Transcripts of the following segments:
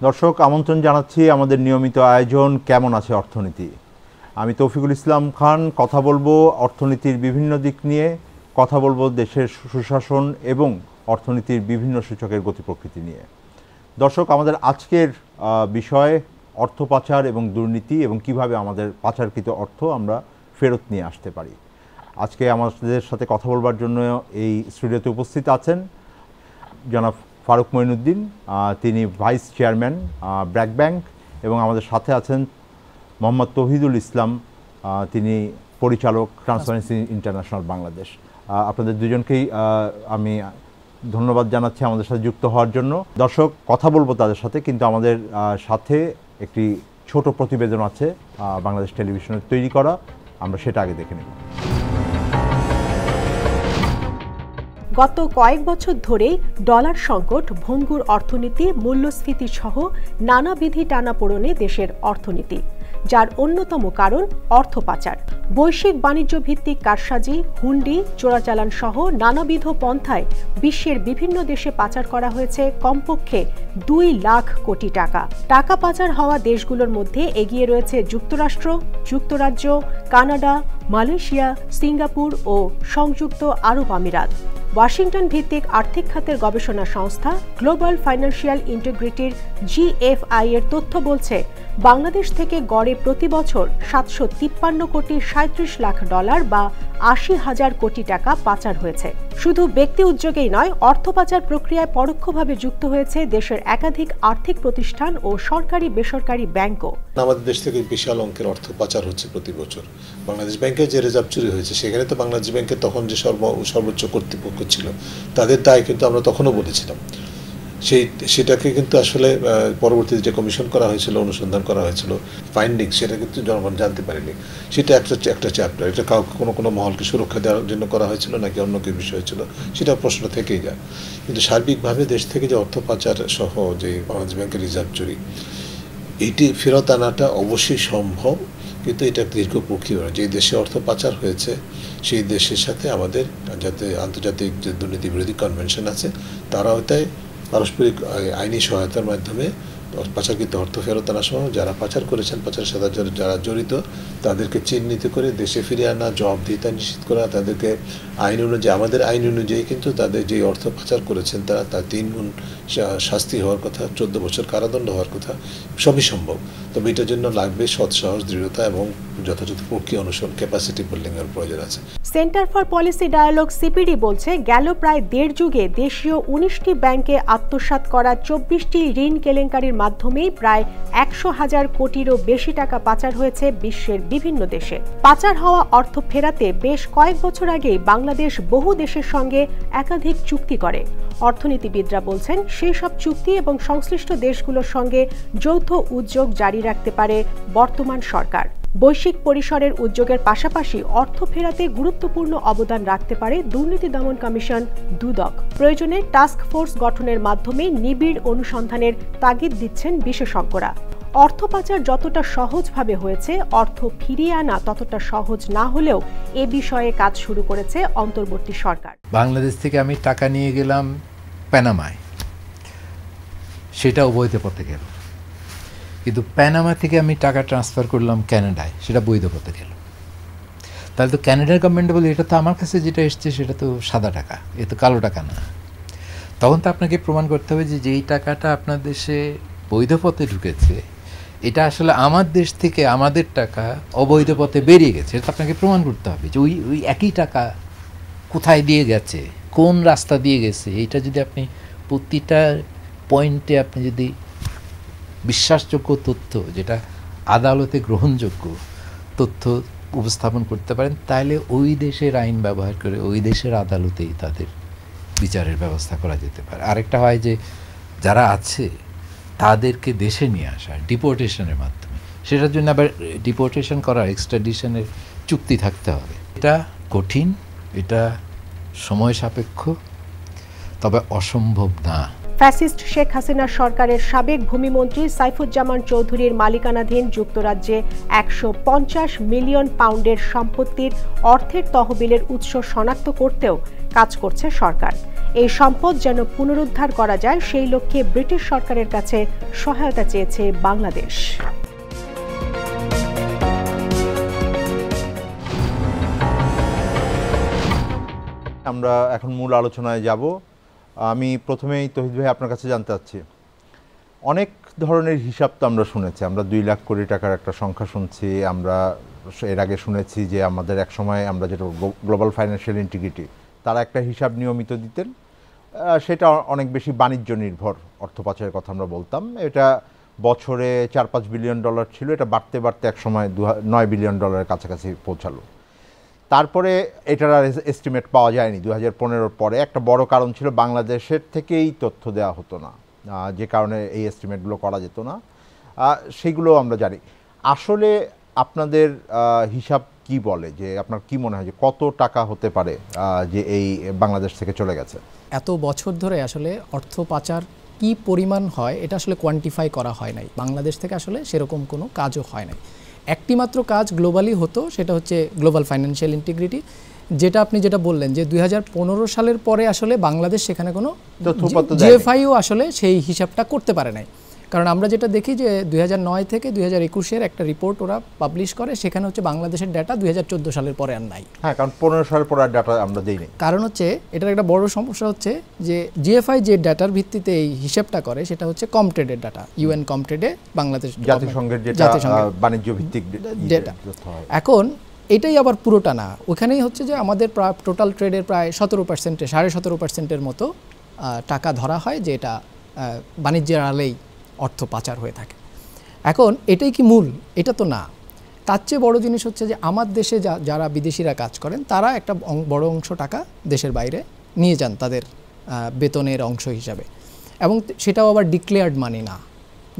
দর্শক আমন্ত্রণ জানাচ্ছি আমাদের নিয়মিত আয়োজন কেমন আছে অর্থনীতি। আমি তৌফিকুল ইসলাম খান কথা বলবো অর্থনীতির বিভিন্ন দিক নিয়ে, কথা বলবো দেশের সুশাসন এবং অর্থনীতির বিভিন্ন সূচকের গতি প্রকৃতি নিয়ে। দর্শক, আমাদের আজকের বিষয় অর্থ পাচার এবং দুর্নীতি এবং কিভাবে আমাদের পাচারকৃত অর্থ আমরা ফেরত নিয়ে আসতে পারি। আজকে আমাদের সাথে কথা বলবার জন্য এই স্টুডিওতে উপস্থিত আছেন জনাব ফারুক মঈনুদ্দিন, তিনি ভাইস চেয়ারম্যান ব্র্যাক ব্যাংক, এবং আমাদের সাথে আছেন মোহাম্মদ তৌহিদুল ইসলাম, তিনি পরিচালক ট্রান্সপারেন্সি ইন্টারন্যাশনাল বাংলাদেশ। আপনাদের দুজনকেই আমি ধন্যবাদ জানাচ্ছি আমাদের সাথে যুক্ত হওয়ার জন্য। দর্শক, কথা বলবো তাদের সাথে, কিন্তু আমাদের সাথে একটি ছোট প্রতিবেদন আছে বাংলাদেশ টেলিভিশনের তৈরি করা, আমরা সেটা আগে দেখে নেব। গত কয়েক বছর ধরেই ডলার সংকট, ভঙ্গুর অর্থনীতি, মূল্যস্ফীতি সহ নানাবিধি টানাপোড়েনে দেশের অর্থনীতি, যার অন্যতম কারণ অর্থ পাচার। বৈশ্বিক বাণিজ্য ভিত্তিক কারসাজি, হুন্ডি, চোরাচালান সহ নানাবিধ পন্থায় বিশ্বের বিভিন্ন দেশে পাচার করা হয়েছে কমপক্ষে 2 লাখ কোটি টাকা। টাকা পাচার হওয়া দেশগুলোর মধ্যে এগিয়ে রয়েছে যুক্তরাষ্ট্র, যুক্তরাজ্য, কানাডা, মালয়েশিয়া, সিঙ্গাপুর ও সংযুক্ত আরব আমিরাত। ওয়াশিংটন ভিত্তিক আর্থিক খাতের গবেষণা সংস্থা গ্লোবাল ফাইন্যান্সিয়াল ইন্টিগ্রিটির GFI এর তথ্য বলছে, বাংলাদেশ থেকে গড়ে প্রতি বছর 753 কোটি 37 লাখ ডলার বা 80,000 কোটি টাকা পাচার হয়েছে। শুধু ব্যক্তি উদ্যোগেই নয়, অর্থ পাচার প্রক্রিয়ায় পরোক্ষভাবে যুক্ত হয়েছে দেশের একাধিক আর্থিক প্রতিষ্ঠান ও সরকারি বেসরকারি ব্যাংকও। আমাদের দেশ থেকে বিশাল অঙ্কের অর্থ পাচার হচ্ছে প্রতি বছর। বাংলাদেশ ব্যাংকের যে রিজার্ভ চুরি হয়েছে, সেখানে তো বাংলাদেশ ব্যাংকের তখন যে সর্বোচ্চ কর্তৃপক্ষ ছিল, তাদের দায় কিন্তু আমরা তখনও বলেছিলাম। সেটাকে কিন্তু আসলে পরবর্তীতে যে কমিশন করা হয়েছিল, অনুসন্ধান করা হয়েছিল, ফাইন্ডিং, সেটা কিন্তু জনগণ জানতে পারেনি। সেটা একটা চ্যাপ্টার। এটা কোনো মহলকে সুরক্ষা দেওয়ার জন্য করা হয়েছিল নাকি অন্য কিছু বিষয় ছিল, সেটা প্রশ্ন থেকেই যায়। কিন্তু সার্বিকভাবে দেশ থেকে যে অর্থ পাচার সহ যে বাংলাদেশ ব্যাংকের রিজার্ভ চুরি, এইটি ফেরত আনাটা অবশ্যই সম্ভব, কিন্তু এটা দীর্ঘ প্রক্রিয়া। যে দেশে অর্থ পাচার হয়েছে সেই দেশের সাথে আমাদের যাতে আন্তর্জাতিক যে দুর্নীতি বিরোধী কনভেনশন আছে, তারাও তাই পারস্পরিক আইনি সহায়তার মাধ্যমে পাচারকৃত অর্থ ফেরত আনার সময় যারা পাচার করেছেন, পাচারের সাথে যারা জড়িত, তাদেরকে চিহ্নিত করে দেশে ফিরে আনা, জবাবদিহিতা নিশ্চিত করা, তাদেরকে আইন অনুযায়ী, আমাদের আইন অনুযায়ী কিন্তু তাদের যে অর্থ পাচার করেছেন তার 3 গুণ শাস্তি হওয়ার কথা, 14 বছর কারাদণ্ড হওয়ার কথা, সবই সম্ভব। তবে এটার জন্য লাগবে সৎসাহস, দৃঢ়তা এবং যথাযথ প্রক্রিয়া অনুসরণ, ক্যাপাসিটি বিল্ডিং এর প্রয়োজন আছে। Centre for policy dialogue CPD বলছে, গেল প্রায় 1.5 যুগে দেশীয় 19টি ব্যাংকে আত্মসাৎ করা 24টি ঋণ কেলেঙ্কারির মাধ্যমেই প্রায় 100,000 কোটিরও বেশি টাকা পাচার হয়েছে বিশ্বের বিভিন্ন দেশে। পাচার হওয়া অর্থ ফেরাতে বেশ কয়েক বছর আগেই বাংলাদেশ বহু দেশের সঙ্গে একাধিক চুক্তি করে। অর্থনীতিবিদরা বলছেন, সেই সব চুক্তি এবং সংশ্লিষ্ট দেশগুলোর সঙ্গে যৌথ উদ্যোগ জারি রাখতে পারে বর্তমান সরকার। বৈশ্বিক পরিসরের উদ্যোগের পাশাপাশি অর্থ ফেরাতে গুরুত্বপূর্ণ অবদান রাখতে পারে দুর্নীতি দমন কমিশন দুদক। প্রয়োজনে টাস্ক ফোর্স গঠনের মাধ্যমে নিবিড় অনুসন্ধানের তাগিদ দিচ্ছেন বিশেষজ্ঞরা। অর্থ পাচার যতটা সহজভাবে হয়েছে, অর্থ ফিরিয়ে আনা ততটা সহজ না হলেও এ বিষয়ে কাজ শুরু করেছে অন্তর্বর্তী সরকার। বাংলাদেশ থেকে আমি টাকা নিয়ে গেলাম প্যানামায়, সেটা অবৈধ পথে গেল। কিন্তু প্যানামা থেকে আমি টাকা ট্রান্সফার করলাম ক্যানাডায়, সেটা বৈধ পথে গেল। তাহলে তো ক্যানাডার গভর্নমেন্ট বলে, এটা তো আমার কাছে যেটা এসছে সেটা তো সাদা টাকা, এ তো কালো টাকা না। তখন তো আপনাকে প্রমাণ করতে হবে যে যেই টাকাটা আপনার দেশে বৈধ পথে ঢুকেছে, এটা আসলে আমার দেশ থেকে আমাদের টাকা অবৈধ পথে বেরিয়ে গেছে। এটা আপনাকে প্রমাণ করতে হবে যে ওই একই টাকা কোথায় দিয়ে গেছে, কোন রাস্তা দিয়ে গেছে। এইটা যদি আপনি প্রতিটা পয়েন্টে আপনি যদি বিশ্বাসযোগ্য তথ্য, যেটা আদালতে গ্রহণযোগ্য তথ্য উপস্থাপন করতে পারেন, তাহলে ওই দেশের আইন ব্যবহার করে ওই দেশের আদালতেই তাদের বিচারের ব্যবস্থা করা যেতে পারে। আরেকটা হয় যে যারা আছে তাদেরকে দেশে নিয়ে আসা ডিপোর্টেশনের মাধ্যমে, সেটার জন্য আবার ডিপোর্টেশন করার এক্সট্রাডিশনের চুক্তি থাকতে হবে। এটা কঠিন, এটা সময় সাপেক্ষ, তবে অসম্ভব না। ফ্যাসিস্ট শেখ হাসিনা সরকারের সাবেক ভূমিমন্ত্রী সাইফুজ্জামান চৌধুরীর মালিকানাধীন যুক্তরাজ্যে ১৫০ মিলিয়ন পাউন্ডের সম্পত্তির অর্থের তহবিলের উৎস শনাক্ত করতেও কাজ করছে সরকার। এই সম্পদ যেন পুনরুদ্ধার করা যায় সেই লক্ষ্যে ব্রিটিশ সরকারের কাছে সহায়তা চেয়েছে বাংলাদেশ। আমরা এখন মূল আলোচনায় যাব। আমি প্রথমেই তৌহিদ ভাই আপনার কাছে জানতে চাচ্ছি, অনেক ধরনের হিসাব তো আমরা শুনেছি, আমরা 2 লাখ কোটি টাকার একটা সংখ্যা শুনছি, আমরা এর আগে শুনেছি যে আমাদের এক সময় আমরা যেটা গ্লোবাল ফাইন্যান্সিয়াল ইন্টিগ্রিটি তারা একটা হিসাব নিয়মিত দিতেন, সেটা অনেক বেশি বাণিজ্য নির্ভর অর্থ পাচারের কথা আমরা বলতাম। এটা বছরে 4-5 বিলিয়ন ডলার ছিল, এটা বাড়তে বাড়তে এক সময় 9 বিলিয়ন ডলারের কাছাকাছি পৌঁছালো। তারপরে এটার আর এস্টিমেট পাওয়া যায়নি 2015-র পরে। একটা বড় কারণ ছিল বাংলাদেশের থেকেই তথ্য দেওয়া হতো না, যে কারণে এই এস্টিমেটগুলো করা যেত না, সেইগুলো আমরা জানি। আসলে আপনাদের হিসাব কি বলে, যে আপনার কি মনে হয় যে কত টাকা হতে পারে যে এই বাংলাদেশ থেকে চলে গেছে? এত বছর ধরে আসলে অর্থ পাচার কি পরিমাণ হয় এটা আসলে কোয়ান্টিফাই করা হয় নাই। বাংলাদেশ থেকে আসলে সেরকম কোনো কাজও হয় নাই। একটি মাত্র কাজ গ্লোবালি হতো, সেটা হচ্ছে গ্লোবাল ফাইন্যান্সিয়াল ইন্টিগ্রিটি, যেটা আপনি যেটা বললেন যে 2015 সালের পরে আসলে বাংলাদেশ সেখানে কোনো জিএফআইও আসলে সেই হিসাবটা করতে পারে নাই। কারণ আমরা যেটা দেখি যে 2009 থেকে 2021-এর একটা রিপোর্ট ওরা পাবলিশ করে, সেখানে হচ্ছে বাংলাদেশের ডাটা 2014 সালের পরে আর নাই। হ্যাঁ, কারণ 15 সালের পরে আর ডাটা আমরা দেই নাই। কারণ হচ্ছে এটার একটা বড় সমস্যা হচ্ছে যে জিএফআই যে ডাটার ভিত্তিতে এই হিসাবটা করে সেটা হচ্ছে কমট্রেডের ডাটা, ইউএন কমট্রেডে বাংলাদেশ জাতিসংঘের যেটা বাণিজ্য ভিত্তিক ডেটা। এখন এটাই আবার পুরোটা না, ওখানেই হচ্ছে যে আমাদের প্রায় টোটাল ট্রেডের প্রায় 17%, 17.5%-এর মতো টাকা ধরা হয় যে এটা বাণিজ্যের আড়ালেই অর্থ পাচার হয়ে থাকে। এখন এটাই কি মূল? এটা তো না। তার চেয়ে বড় জিনিস হচ্ছে যে আমার দেশে যারা বিদেশিরা কাজ করেন তারা একটা বড় অংশ টাকা দেশের বাইরে নিয়ে যান তাদের বেতনের অংশ হিসাবে, এবং সেটাও আবার ডিক্লেয়ার্ড মানি না,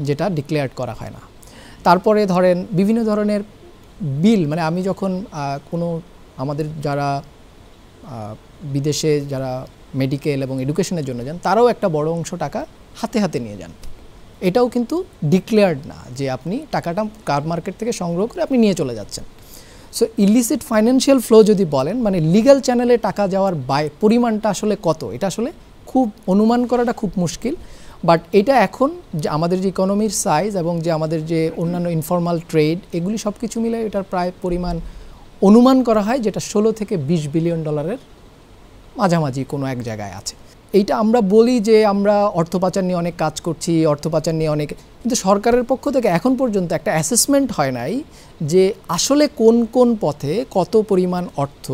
যেটা ডিক্লেয়ার্ড করা হয় না। তারপরে ধরেন বিভিন্ন ধরনের বিল, মানে আমি যখন কোনো আমাদের যারা বিদেশে যারা মেডিকেল এবং এডুকেশনের জন্য যান তারাও একটা বড় অংশ টাকা হাতে হাতে নিয়ে যান। এটাও কিন্তু ডিক্লেয়ার্ড না যে আপনি টাকাটা কার মার্কেট থেকে সংগ্রহ করে আপনি নিয়ে চলে যাচ্ছেন। সো ইলিসিট ফাইন্যান্সিয়াল ফ্লো যদি বলেন, মানে লিগ্যাল চ্যানেলে টাকা যাওয়ার পরিমাণটা আসলে কত, এটা আসলে খুব অনুমান করাটা খুব মুশকিল। বাট এটা এখন যে আমাদের যে ইকোনমির সাইজ এবং যে আমাদের যে অন্যান্য ইনফর্মাল ট্রেড, এগুলি সব কিছু মিলে এটার প্রায় পরিমাণ অনুমান করা হয় যেটা 16 থেকে 20 বিলিয়ন ডলারের মাঝামাঝি কোনো এক জায়গায় আছে। এইটা আমরা বলি যে আমরা অর্থ পাচার নিয়ে অনেক কাজ করছি, অর্থ পাচার নিয়ে অনেক, কিন্তু সরকারের পক্ষ থেকে এখন পর্যন্ত একটা অ্যাসেসমেন্ট হয় নাই যে আসলে কোন কোন পথে কত পরিমাণ অর্থ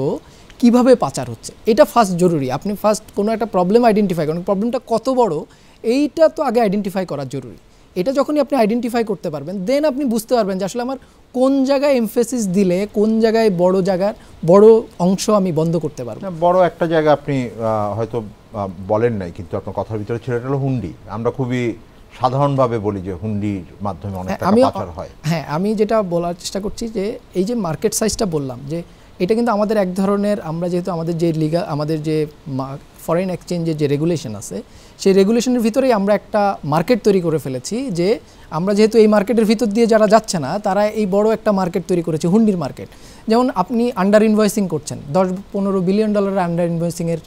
কিভাবে পাচার হচ্ছে। এটা ফার্স্ট জরুরি। আপনি ফার্স্ট কোনো একটা প্রবলেম আইডেন্টিফাই করেন, প্রবলেমটা কত বড় এইটা তো আগে আইডেন্টিফাই করা জরুরি। এটা যখনই আপনি আইডেন্টিফাই করতে পারবেন দেন আপনি বুঝতে পারবেন যে আসলে আমার কোন জায়গায় এমফেসিস দিলে কোন জায়গায় বড় অংশ আমি বন্ধ করতে পারবো। বড় একটা জায়গা আপনি হয়তো বলেন নাই, কিন্তু আপনার কথার ভিতরে ছিল, এটা হলো হুন্ডি। আমরা খুবই সাধারণভাবে বলি যে হুন্ডির মাধ্যমে অনেক টাকা পাচার হয়। হ্যাঁ, আমি যেটা বলার চেষ্টা করছি যে এই যে মার্কেট সাইজটা বললাম, যে এটা কিন্তু আমাদের এক ধরনের, আমরা যেহেতু আমাদের যে ফরেন এক্সচেঞ্জের যে রেগুলেশন আছে সেই রেগুলেশনের ভিতরেই আমরা একটা মার্কেট তৈরি করে ফেলেছি, যে আমরা যেহেতু এই মার্কেটের ভিতর দিয়ে যারা যাচ্ছে না তারা এই বড় একটা মার্কেট তৈরি করেছে, হুন্ডির মার্কেট। যেমন আপনি আন্ডার ইনভয়েসিং করছেন, 10-15 বিলিয়ন ডলারের আন্ডার ইনভয়েসিংয়ের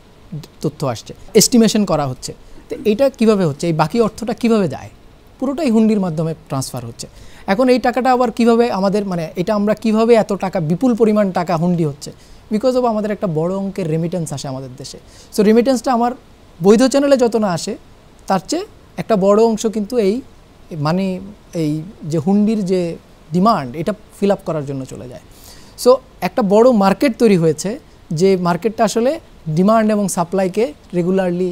তথ্য আসছে, এস্টিমেশন করা হচ্ছে। তো এইটা কিভাবে হচ্ছে, এই বাকি অর্থটা কিভাবে যায়? পুরোটাই হুন্ডির মাধ্যমে ট্রান্সফার হচ্ছে। এখন এই টাকাটা আবার কিভাবে আমাদের, মানে এটা আমরা কিভাবে এত টাকা, বিপুল পরিমাণ টাকা হুন্ডি হচ্ছে, বিকজ অফ আমাদের একটা বড় অঙ্কের রেমিটেন্স আসে আমাদের দেশে। সো রেমিটেন্সটা আমার বৈধ চ্যানেলে যত না আসে তার চেয়ে একটা বড় অংশ কিন্তু এই মানে এই যে হুন্ডির যে ডিমান্ড এটা ফিল আপ করার জন্য চলে যায়। সো একটা বড় মার্কেট তৈরি হয়েছে, যে মার্কেটটা আসলে ডিমান্ড এবং সাপ্লাইকে রেগুলারলি।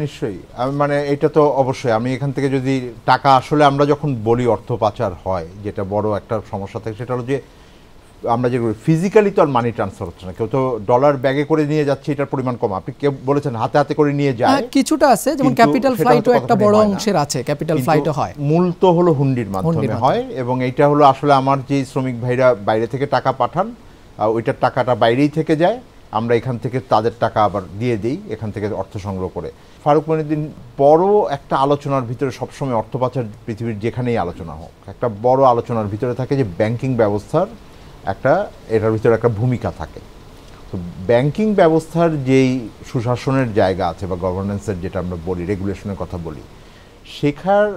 নিশ্চয়ই, মানে এটা তো অবশ্যই। আমি এখান থেকে যদি টাকা আসলে আমরা যখন বলি অর্থ পাচার হয়, যেটা বড় একটা সমস্যা থাকে সেটা হলো যে আমরা যে ফিজিক্যালি তো আর মানি ট্রান্সফার হচ্ছে না, কেউ তো ডলার ব্যাগে করে নিয়ে যাচ্ছে, এটার পরিমাণ কম। আপনি কেউ বলেছেন হাতে হাতে করে নিয়ে যায়, কিছুটা আছে, যেমন ক্যাপিটাল ফ্লাইটও একটা বড় অংশের আছে, ক্যাপিটাল ফ্লাইটও হয়, মূল তো হলো হুন্ডির মাধ্যমে হয়। এবং এইটা হলো আসলে আমার যে শ্রমিক ভাইরা বাইরে থেকে টাকা পাঠান, ওইটার টাকাটা বাইরেই থেকে যায়, আমরা এখান থেকে তাদের টাকা আবার দিয়ে দিই এখান থেকে অর্থ সংগ্রহ করে। ফারুক মঈনুদ্দিন, বড় একটা আলোচনার ভিতরে সবসময় অর্থ পাচার পৃথিবীর যেখানেই আলোচনা হোক একটা বড় আলোচনার ভিতরে থাকে যে ব্যাংকিং ব্যবস্থার এটার ভিতরে একটা ভূমিকা থাকে। তো ব্যাংকিং ব্যবস্থার যেই সুশাসনের জায়গা আছে বা গভর্নেন্সের যেটা আমরা বলি, রেগুলেশনের কথা বলি, শেখার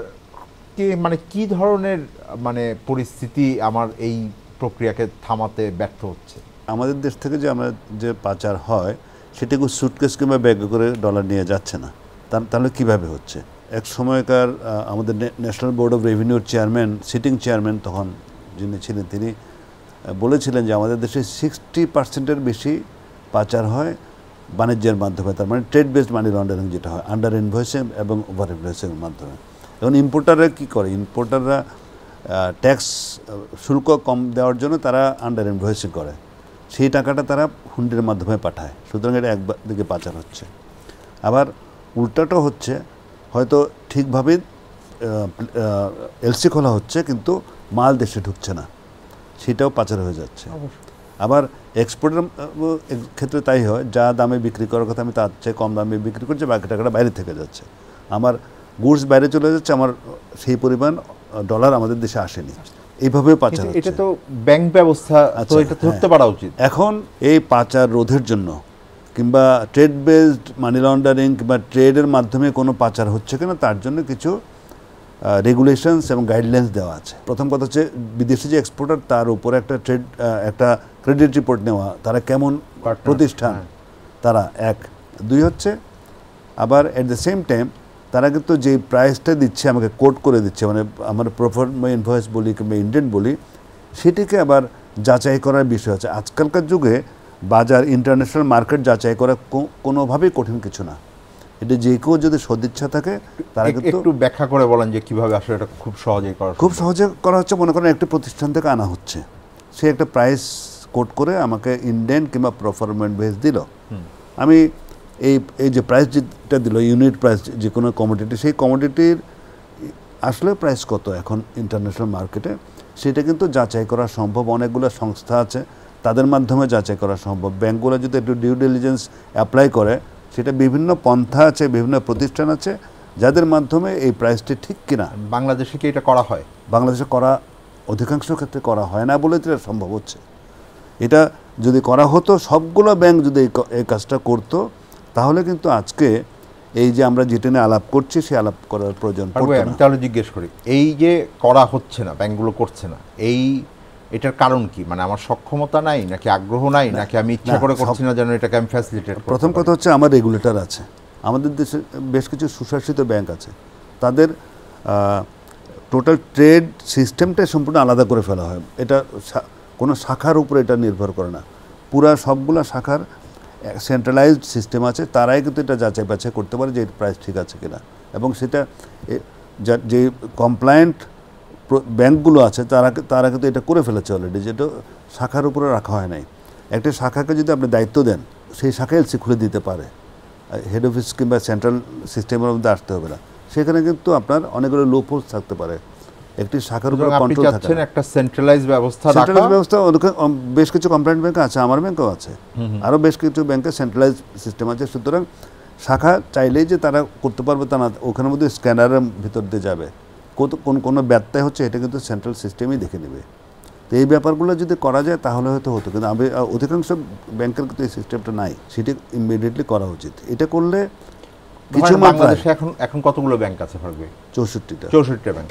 মানে কি ধরনের মানে পরিস্থিতি আমার এই প্রক্রিয়াকে থামাতে ব্যর্থ হচ্ছে? আমাদের দেশ থেকে যে আমরা যে পাচার হয় সেটাকে সুটকেস কিংবা ব্যাগে করে ডলার নিয়ে যাচ্ছে না, তাহলে কিভাবে হচ্ছে? এক সময়কার আমাদের ন্যাশনাল বোর্ড অফ রেভিনিউর চেয়ারম্যান, সিটিং চেয়ারম্যান তখন যিনি ছিলেন, তিনি বলেছিলেন যে আমাদের দেশে 60% বেশি পাচার হয় বাণিজ্যের মাধ্যমে, তার মানে ট্রেড বেসড মানি লন্ডারিং যেটা হয় আন্ডার ইনভয়েসিং এবং ওভার ইনভয়েসিংয়ের মাধ্যমে। এখন ইম্পোর্টাররা কী করে? ইম্পোর্টাররা ট্যাক্স শুল্ক কম দেওয়ার জন্য তারা আন্ডার ইনভয়েসিং করে, সেই টাকাটা তারা হুন্ডির মাধ্যমে পাঠায়, সুতরাং এটা একদিকে পাচার হচ্ছে। আবার উল্টাটাও হচ্ছে, হয়তো ঠিকভাবে এলসি খোলা হচ্ছে কিন্তু মাল দেশে ঢুকছে না, সেটাও পাচার হয়ে যাচ্ছে। আবার এক্সপোর্টের ক্ষেত্রে তাই হয়, যা দামে বিক্রি করার কথা আমি তার চেয়ে কম দামে বিক্রি করছি, বাকি টাকাটা বাইরে থেকে যাচ্ছে, আমার গুডস বাইরে চলে যাচ্ছে, আমার সেই পরিমাণ ডলার আমাদের দেশে আসেনি, এইভাবে পাচার হচ্ছে। এটা তো ব্যাংক ব্যবস্থা, তো এটা ধরতে পারা উচিত। এখন এই পাচার রোধের জন্য কিংবা ট্রেড বেসড মানি লন্ডারিং কিংবা ট্রেডের মাধ্যমে কোনো পাচার হচ্ছে কিনা তার জন্য কিছু রেগুলেশনস এবং গাইডলাইন্স দেওয়া আছে। প্রথম কথা হচ্ছে বিদেশি যে এক্সপোর্টার তার উপরে একটা ক্রেডিট রিপোর্ট নেওয়া, তারা কেমন প্রতিষ্ঠান তারা, এক। দুই হচ্ছে আবার এট দ্য সেম টাইম তারা কিন্তু যে প্রাইসটা দিচ্ছে আমাকে কোট করে দিচ্ছে, মানে আমার প্রফর্মা ইনভয়েস বলি কিংবা ইন্ডেন্ট বলি, সেটিকে আবার যাচাই করার বিষয় আছে। আজকালকার যুগে বাজার, ইন্টারন্যাশনাল মার্কেট যাচাই করা কোনোভাবেই কঠিন কিছু না, এটা যে কেউ যদি সদিচ্ছা থাকে তারা কিন্তু। একটু ব্যাখ্যা করে বলেন যে কিভাবে আসলে এটা খুব সহজে করা হচ্ছে। মনে করেন একটা প্রতিষ্ঠান থেকে আনা হচ্ছে, সে একটা প্রাইস কোট করে আমাকে ইন্ডেন্ট কিংবা প্রফর্মা ইনভয়েস দিল, আমি এই যে প্রাইস যেটা দিল, ইউনিট প্রাইস যে কোনো কমোডিটি, সেই কমোডিটির আসলে প্রাইস কত এখন ইন্টারন্যাশনাল মার্কেটে, সেটা কিন্তু যাচাই করা সম্ভব। অনেকগুলো সংস্থা আছে, তাদের মাধ্যমে যাচাই করা সম্ভব। ব্যাংকগুলো যদি একটু ডিউ ডিলিজেন্স অ্যাপ্লাই করে, সেটা বিভিন্ন পন্থা আছে, বিভিন্ন প্রতিষ্ঠান আছে যাদের মাধ্যমে এই প্রাইসটি ঠিক কিনা। বাংলাদেশে কি এটা করা হয়? বাংলাদেশে করা অধিকাংশ ক্ষেত্রে করা হয় না বলে এটা সম্ভব হচ্ছে। এটা যদি করা হতো, সবগুলো ব্যাংক যদি এই কাজটা করতো, তাহলে কিন্তু আজকে এই যে আমরা যেটা নিয়ে আলাপ করছি সেই আলাপ করার প্রয়োজন পড়তো না। আমি তাহলে জিজ্ঞেস করি, এই যে করা হচ্ছে না, ব্যাংকগুলো করছে না, এটার কারণ কি? মানে আমার সক্ষমতা নাই, নাকি আগ্রহ নাই, নাকি আমি ইচ্ছা করে করছি না যেন এটাকে আমি ফ্যাসিলিটেট? প্রথম কথা হচ্ছে আমার রেগুলেটর আছে, আমাদের দেশে বেশ কিছু সুশাসিত ব্যাংক আছে, তাদের টোটাল ট্রেড সিস্টেমটাই সম্পূর্ণ আলাদা করে ফেলা হয়। এটা কোনো শাখার উপরে এটা নির্ভর করে না, পুরা সবগুলো শাখার সেন্ট্রালাইজড সিস্টেম আছে, তারাই কিন্তু এটা যাচাই বাছাই করতে পারে যে প্রাইস ঠিক আছে কিনা। এবং সেটা যে কমপ্লায়েন্ট ব্যাংকগুলো আছে তারা কিন্তু এটা করে ফেলেছে অলরেডি, যেটা শাখার উপরে রাখা হয় নাই। একটা শাখাকে যদি আপনি দায়িত্ব দেন, সেই শাখা এলসি খুলে দিতে পারে, হেড অফিস কিংবা সেন্ট্রাল সিস্টেমের মধ্যে আসতে হবে না। সেখানে কিন্তু আপনার অনেকগুলো লো ফোর্স থাকতে পারে, একটি শাখার উপরে কন্ট্রোল থাকে। একটা সেন্ট্রালাইজ ব্যবস্থা, বেশ কিছু কমপ্লায়েন্ট ব্যাংক আছে, আমার ব্যাংকও আছে, আরও বেশ কিছু ব্যাংকে সেন্ট্রালাইজ সিস্টেম আছে। সুতরাং শাখা চাইলেই যে তারা করতে পারবে তা না, ওখানের মধ্যে স্ক্যানারের ভিতর দিয়ে যাবে, কোনো ব্যত্যয় হচ্ছে এটা কিন্তু সেন্ট্রাল সিস্টেমই দেখে নেবে। তো এই ব্যাপারগুলো যদি করা যায় তাহলে হয়তো হতো, কিন্তু অধিকাংশ ব্যাংকের কিন্তু এই সিস্টেমটা নাই, সেটি ইমিডিয়েটলি করা উচিত। এটা করলে কিছু বাংলাদেশে এখন কতগুলো ব্যাংক আছে? 64টা ব্যাংক।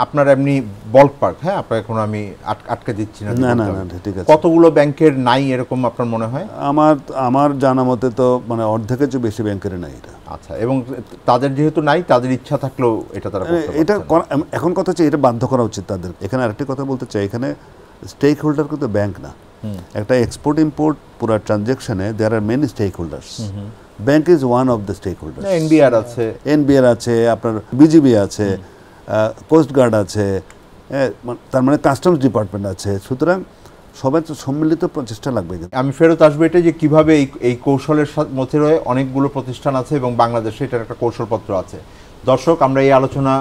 আপনার এমনি বল্ক পার্ক, হ্যাঁ, আপনার এখন আমি আটকে দিচ্ছি না, ঠিক আছে, কতগুলো ব্যাংকের নাই এরকম আপনার মনে হয়? আমার জানা মতে তো মানে অর্ধেকের চেয়ে বেশি ব্যাংকের নাই এটা। আচ্ছা, এবং তাদের যেহেতু নাই, তাদের ইচ্ছা থাকলেও এটা তারা এটা এখন কথা হচ্ছে এটা বাধ্য করা উচিত তাদের। এখানে আরেকটি কথা বলতে চাই, এখানে স্টেক হোল্ডার কিন্তু ব্যাংক না, একটা এক্সপোর্ট ইম্পোর্ট পুরা ট্রানজ্যাকশনে there are many stake holders. Bank is one of the stake holder. NBR আছে, আপনার বিজিবি আছে, কোস্টগার্ড আছে, তার মানে কাস্টমস ডিপার্টমেন্ট আছে। সুতরাং সবাই তো সম্মিলিত প্রচেষ্টা লাগবে। আমি ফেরত আসবো এটা যে কিভাবে এই কৌশলের মধ্যে রয়ে অনেকগুলো প্রতিষ্ঠান আছে এবং বাংলাদেশে এটার একটা কৌশলপত্র আছে। দর্শক, আমরা এই আলোচনা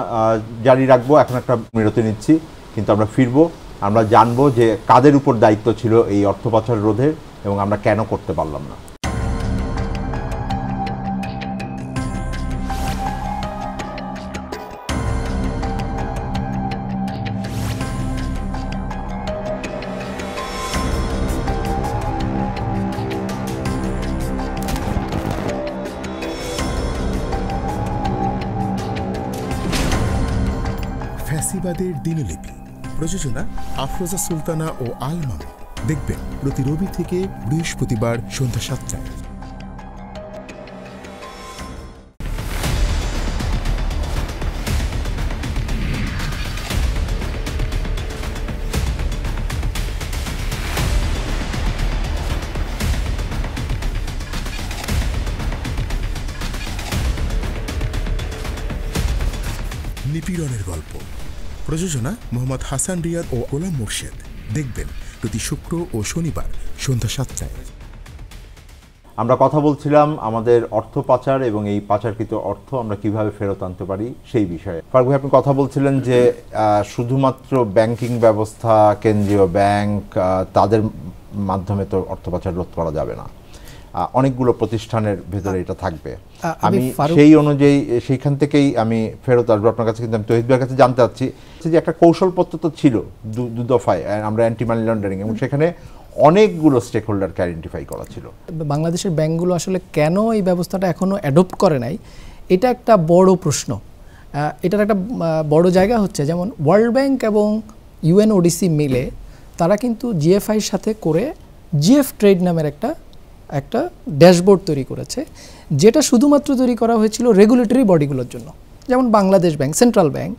জারি রাখবো, এখন একটা বিরতি নিচ্ছি, কিন্তু আমরা ফিরবো, আমরা জানবো যে কাদের উপর দায়িত্ব ছিল এই অর্থ পাচার রোধের এবং আমরা কেন করতে পারলাম না। ফ্যাসিবাদের দিনলিপি, প্রযোজনা আফরোজা সুলতানা ও আল মামুন। দেখবেন প্রতি রবি থেকে বৃহস্পতিবার সন্ধ্যা ৭টায়। নিপীড়নের গল্প, প্রযোজনা মোহাম্মদ হাসান রিয়াদ ও গোলাম মোর্শেদ। দেখবেন প্রতি শুক্র ও শনিবার সন্ধ্যা ৭টায়। আমরা কথা বলছিলাম আমাদের অর্থ পাচার এবং এই পাচারকৃত অর্থ আমরা কিভাবে ফেরত আনতে পারি সেই বিষয়ে। ফারুক ভাই, আপনি কথা বলছিলেন যে শুধুমাত্র ব্যাংকিং ব্যবস্থা, কেন্দ্রীয় ব্যাংক, তাদের মাধ্যমে তো অর্থ পাচার রোধ করা যাবে না, অনেকগুলো প্রতিষ্ঠানের ভেতরে এটা থাকবে। আমি সেই অনুযায়ী সেইখান থেকেই আমি ফেরত আসবো আপনার কাছে, কিন্তু আমি তহিদ ভাইয়ের কাছে জানতে চাচ্ছি যে একটা কৌশলপত্র তো ছিল দফায় আমরা অ্যান্টি মানি লন্ডারিং, এবং সেখানে অনেকগুলো স্টেক হোল্ডারকে আইডেন্টিফাই করা ছিল। বাংলাদেশের ব্যাংকগুলো আসলে কেন এই ব্যবস্থাটা এখনও অ্যাডপ্ট করে নাই, এটা একটা বড় প্রশ্ন। এটার একটা বড় জায়গা হচ্ছে যেমন ওয়ার্ল্ড ব্যাংক এবং ইউএনওডিসি মিলে তারা কিন্তু জিএফআইয়ের সাথে করে জিএফ ট্রেড নামের একটা ড্যাশবোর্ড তৈরি করেছে, যেটা শুধুমাত্র তৈরি করা হয়েছিল রেগুলেটরি বডিগুলোর জন্য, যেমন বাংলাদেশ ব্যাংক, সেন্ট্রাল ব্যাংক,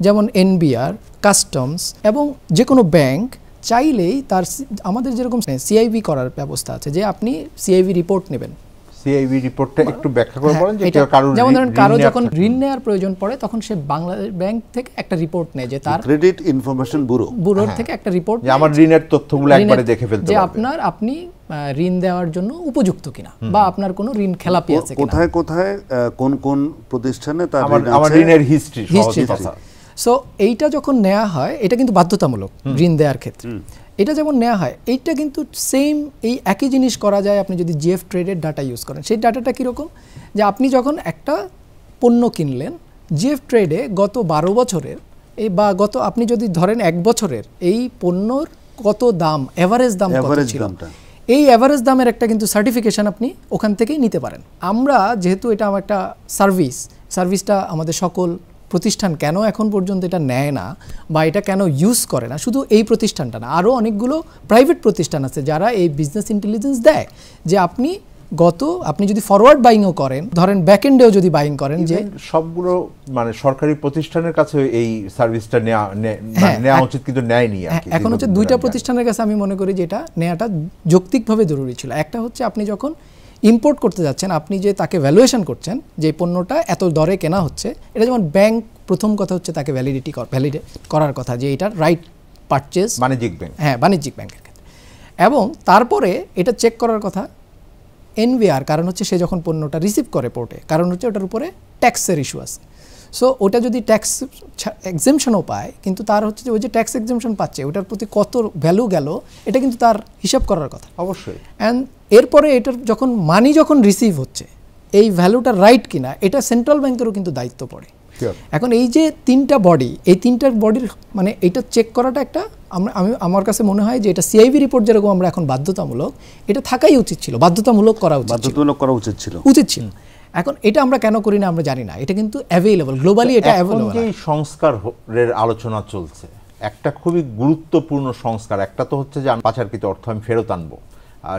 যেমন এনবিআর, কাস্টমস, এবং যে কোনো ব্যাংক চাইলেই তার আমাদের যেরকম সিআইবি করার ব্যবস্থা আছে, যে আপনি সিআইবি রিপোর্ট নেবেন। সিআইবি রিপোর্টটা একটু ব্যাখ্যা করে বলেন। যেমন ধরেন কারো যখন ঋণ নেওয়ার প্রয়োজন পড়ে তখন সে বাংলাদেশ ব্যাংক থেকে একটা রিপোর্ট নেয়, যে তার ক্রেডিট ইনফরমেশন ব্যুরোর থেকে একটা রিপোর্ট, যে আমার ঋণের তথ্যগুলো একবারে দেখে ফেলতে হবে, যে আপনি ঋণ দেওয়ার জন্য উপযুক্ত কিনা, বা আপনার কোনো ঋণ খেলাপি আছে কিনা, কোথায় কোথায় কোন কোন প্রতিষ্ঠানে তার আমার ঋণের হিস্ট্রি। সো এইটা যখন নেওয়া হয়, এটা কিন্তু বাধ্যতামূলক ঋণ দেওয়ার ক্ষেত্রে। এটা যেমন নেওয়া হয়, এইটা কিন্তু সেম এই একই জিনিস করা যায় আপনি যদি জিএফ ট্রেডের ডাটা ইউজ করেন। সেই ডাটাটা কীরকম, যে আপনি যখন একটা পণ্য কিনলেন, জিএফ ট্রেডে গত 12 বছরের বা আপনি যদি ধরেন 1 বছরের এই পণ্যর কত দাম, এভারেজ দাম কত ছিল, এই এভারেজ দামের একটা কিন্তু সার্টিফিকেশন আপনি ওখান থেকেই নিতে পারেন। আমরা যেহেতু এটা আমার একটা সার্ভিসটা আমাদের সকল প্রতিষ্ঠান কেন এখন পর্যন্ত এটা নেয় না বা এটা কেন ইউজ করে না, শুধু এই প্রতিষ্ঠানটা না, আরও অনেকগুলো প্রাইভেট প্রতিষ্ঠান আছে যারা এই বিজনেস ইন্টেলিজেন্স দেয়, যে আপনি যদি ফরওয়ার্ড বাইংও করেন, ধরেন ব্যাকএন্ডেও যদি বাইং করেন, যে সবগুলো মানে সরকারি প্রতিষ্ঠানের কাছে এই সার্ভিসটা নেওয়া উচিত, কিন্তু নেয়নি। এখন হচ্ছে 2টা প্রতিষ্ঠানের কাছে আমি মনে করি যে এটা নেওয়াটা যৌক্তিকভাবে জরুরি ছিল। একটা হচ্ছে আপনি যখন ইম্পোর্ট করতে যাচ্ছেন, আপনি যে তাকে ভ্যালুয়েশন করছেন যে পণ্যটা এত দরে কেনা হচ্ছে, এটা যেমন ব্যাংক প্রথম কথা হচ্ছে তাকে ভ্যালিডেট করার কথা, যে এটা রাইট পারচেজ, বাণিজ্যিক ব্যাংক, বাণিজ্যিক ব্যাংকের ক্ষেত্রে। এবং তারপরে এটা চেক করার কথা এনবিআর, কারণ হচ্ছে সে যখন পণ্যটা রিসিভ করে পোর্টে, কারণ হচ্ছে ওটার উপরে ট্যাক্সের ইস্যু আছে। সো ওটা যদি ট্যাক্স এক্সেমশনও পায়, কিন্তু তার হচ্ছে যে ওই যে ট্যাক্স এক্সেমশন পাচ্ছে ওটার প্রতি কত ভ্যালু গেল, এটা কিন্তু তার হিসাব করার কথা অবশ্যই। অ্যান্ড এরপরে এটার যখন মানি যখন রিসিভ হচ্ছে, এই ভ্যালুটা রাইট কিনা, এটা সেন্ট্রাল ব্যাংকেরও কিন্তু দায়িত্ব পড়ে। এখন এই যে 3টা বডি, এই 3টার বডির মানে এটা চেক করাটা একটা আমার কাছে মনে হয় যে এটা সিআইবি রিপোর্ট যেরকম আমরা এখন বাধ্যতামূলক, এটা থাকাই উচিত ছিল, বাধ্যতামূলক করা উচিত ছিল। এখন এটা আমরা কেন করি না আমরা জানি না, এটা কিন্তু অ্যাভেলেবল, গ্লোবালি এটা অ্যাভেলেবল। এই সংস্কারের আলোচনা চলছে, একটা খুবই গুরুত্বপূর্ণ সংস্কার, একটা তো হচ্ছে যে পাচারকৃত অর্থ আমি ফেরত আনবো,